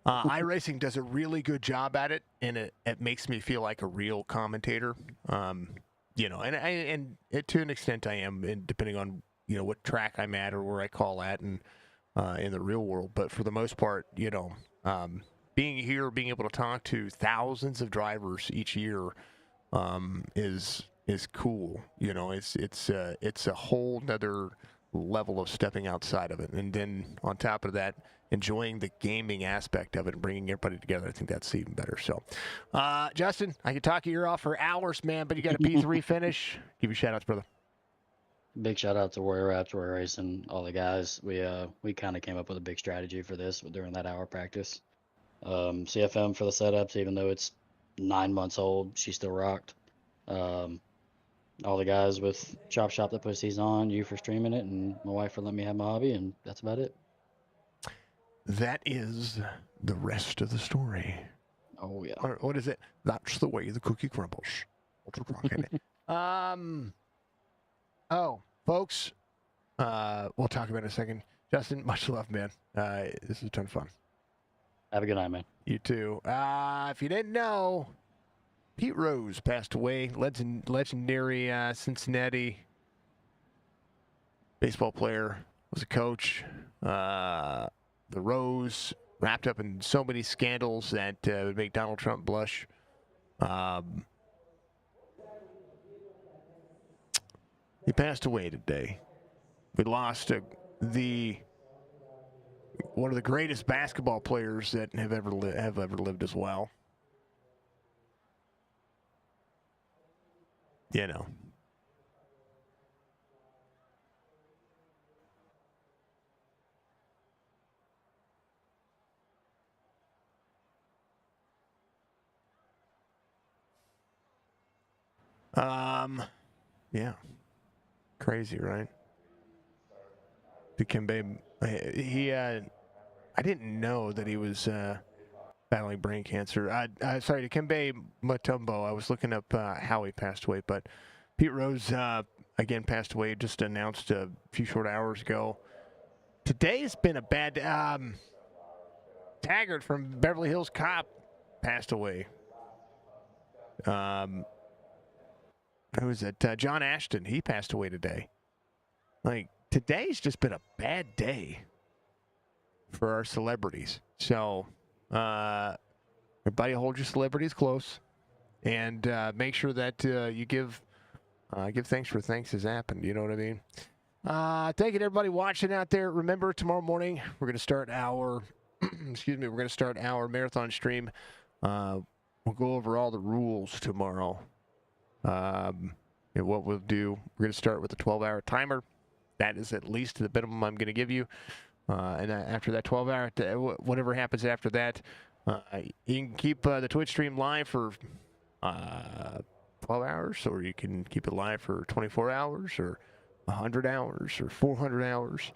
iRacing does a really good job at it, and it makes me feel like a real commentator. And to an extent I am, and depending on what track I'm at or where I call at, and in the real world. But for the most part, being here, being able to talk to thousands of drivers each year is cool. It's a whole nother level of stepping outside of it, and then on top of that, enjoying the gaming aspect of it and bringing everybody together. I think that's even better. So, Justin, I could talk your ear off for hours, man, but you got a P3 finish. Give you shout outs, brother. Big shout out to Warrior Raps, Warrior Racing, all the guys. We kind of came up with a big strategy for this during that hour practice. CFM for the setups, even though it's 9 months old, she still rocked. All the guys with Chop Shop that puts these on, you for streaming it, and my wife for letting me have my hobby, and that's about it. That is the rest of the story. Oh yeah. Or what is it? That's the way the cookie crumbles. Folks, we'll talk about it in a second. Justin, much love, man. This is a ton of fun. Have a good night, man. You too. If you didn't know, Pete Rose passed away. Legendary Cincinnati baseball player, was a coach. The Rose wrapped up in so many scandals that would make Donald Trump blush. He passed away today. We lost one of the greatest basketball players that have ever lived as well. Yeah. Crazy, right? Dikembe, I didn't know that he was battling brain cancer. Sorry, Dikembe Mutombo. I was looking up how he passed away, but Pete Rose again passed away. Just announced a few short hours ago. Today's been a bad. Taggart from Beverly Hills Cop passed away. Who is it? John Ashton. He passed away today. Like, today's just been a bad day for our celebrities. So, everybody hold your celebrities close, and make sure that you give thanks for thanks has happened. You know what I mean? Thank you to everybody watching out there. Remember, tomorrow morning we're going to start our we're going to start our marathon stream. We'll go over all the rules tomorrow. And what we'll do, we're going to start with a 12-hour timer. That is at least the minimum I'm going to give you. And after that 12-hour, whatever happens after that, you can keep the Twitch stream live for 12 hours, or you can keep it live for 24 hours, or 100 hours, or 400 hours,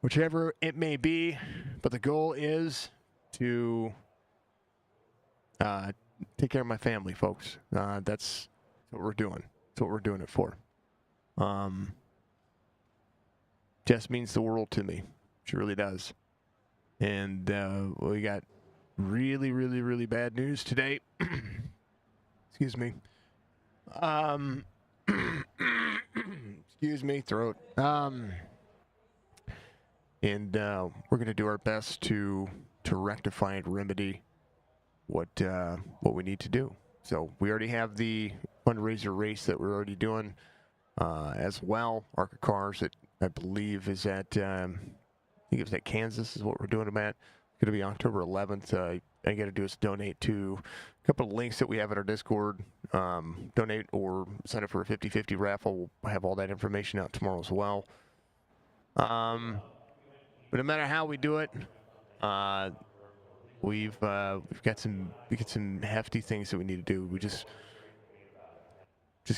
whichever it may be. But the goal is to take care of my family, folks. That's what we're doing. That's what we're doing it for. Jess means the world to me. She really does. And we got really, really, really bad news today. Excuse me. Excuse me, throat. And we're going to do our best to rectify and remedy what we need to do. So we already have the fundraiser race that we're already doing as well. Arca Cars that I believe is at I think it was at Kansas is what we're doing them at. It's going to be October 11th. I got to do is donate to a couple of links that we have at our Discord. Donate or sign up for a 50-50 raffle. We'll have all that information out tomorrow as well. But no matter how we do it, we've got some hefty things that we need to do. We just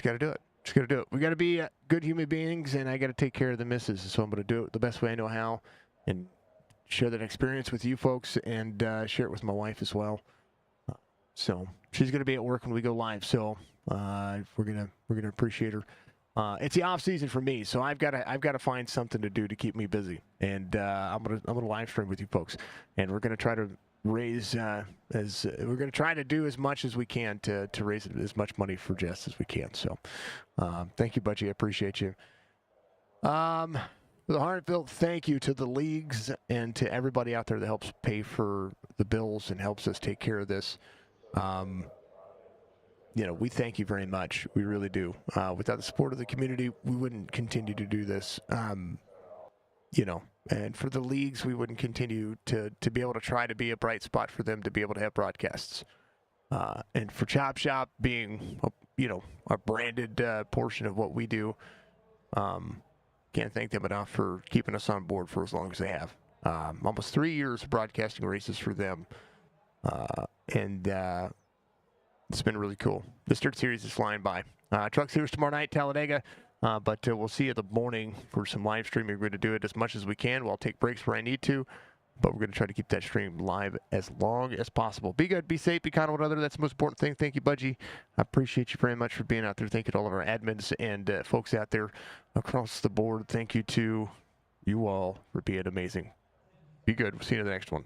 got to do it. Just got to do it. We got to be good human beings, and I got to take care of the missus. So I'm going to do it the best way I know how, and share that experience with you folks and share it with my wife as well. So she's going to be at work when we go live. So we're gonna appreciate her. It's the off season for me, so I've got to find something to do to keep me busy, and I'm gonna live stream with you folks, and we're gonna try to raise we're gonna try to do as much as we can to raise as much money for Jess as we can. So thank you, Budgie, I appreciate you. With a heartfelt thank you to the leagues and to everybody out there that helps pay for the bills and helps us take care of this. We thank you very much. We really do. Without the support of the community, we wouldn't continue to do this. And for the leagues, we wouldn't continue to be able to try to be a bright spot for them to be able to have broadcasts. And for Chop Shop being, a branded portion of what we do, can't thank them enough for keeping us on board for as long as they have. Almost 3 years of broadcasting races for them. It's been really cool. This Dirt Series is flying by. Truck Series tomorrow night, Talladega. But we'll see you in the morning for some live streaming. We're going to do it as much as we can. We'll take breaks where I need to. But we're going to try to keep that stream live as long as possible. Be good, be safe, be kind to one another. That's the most important thing. Thank you, Budgie. I appreciate you very much for being out there. Thank you to all of our admins and folks out there across the board. Thank you to you all for being amazing. Be good. We'll see you in the next one.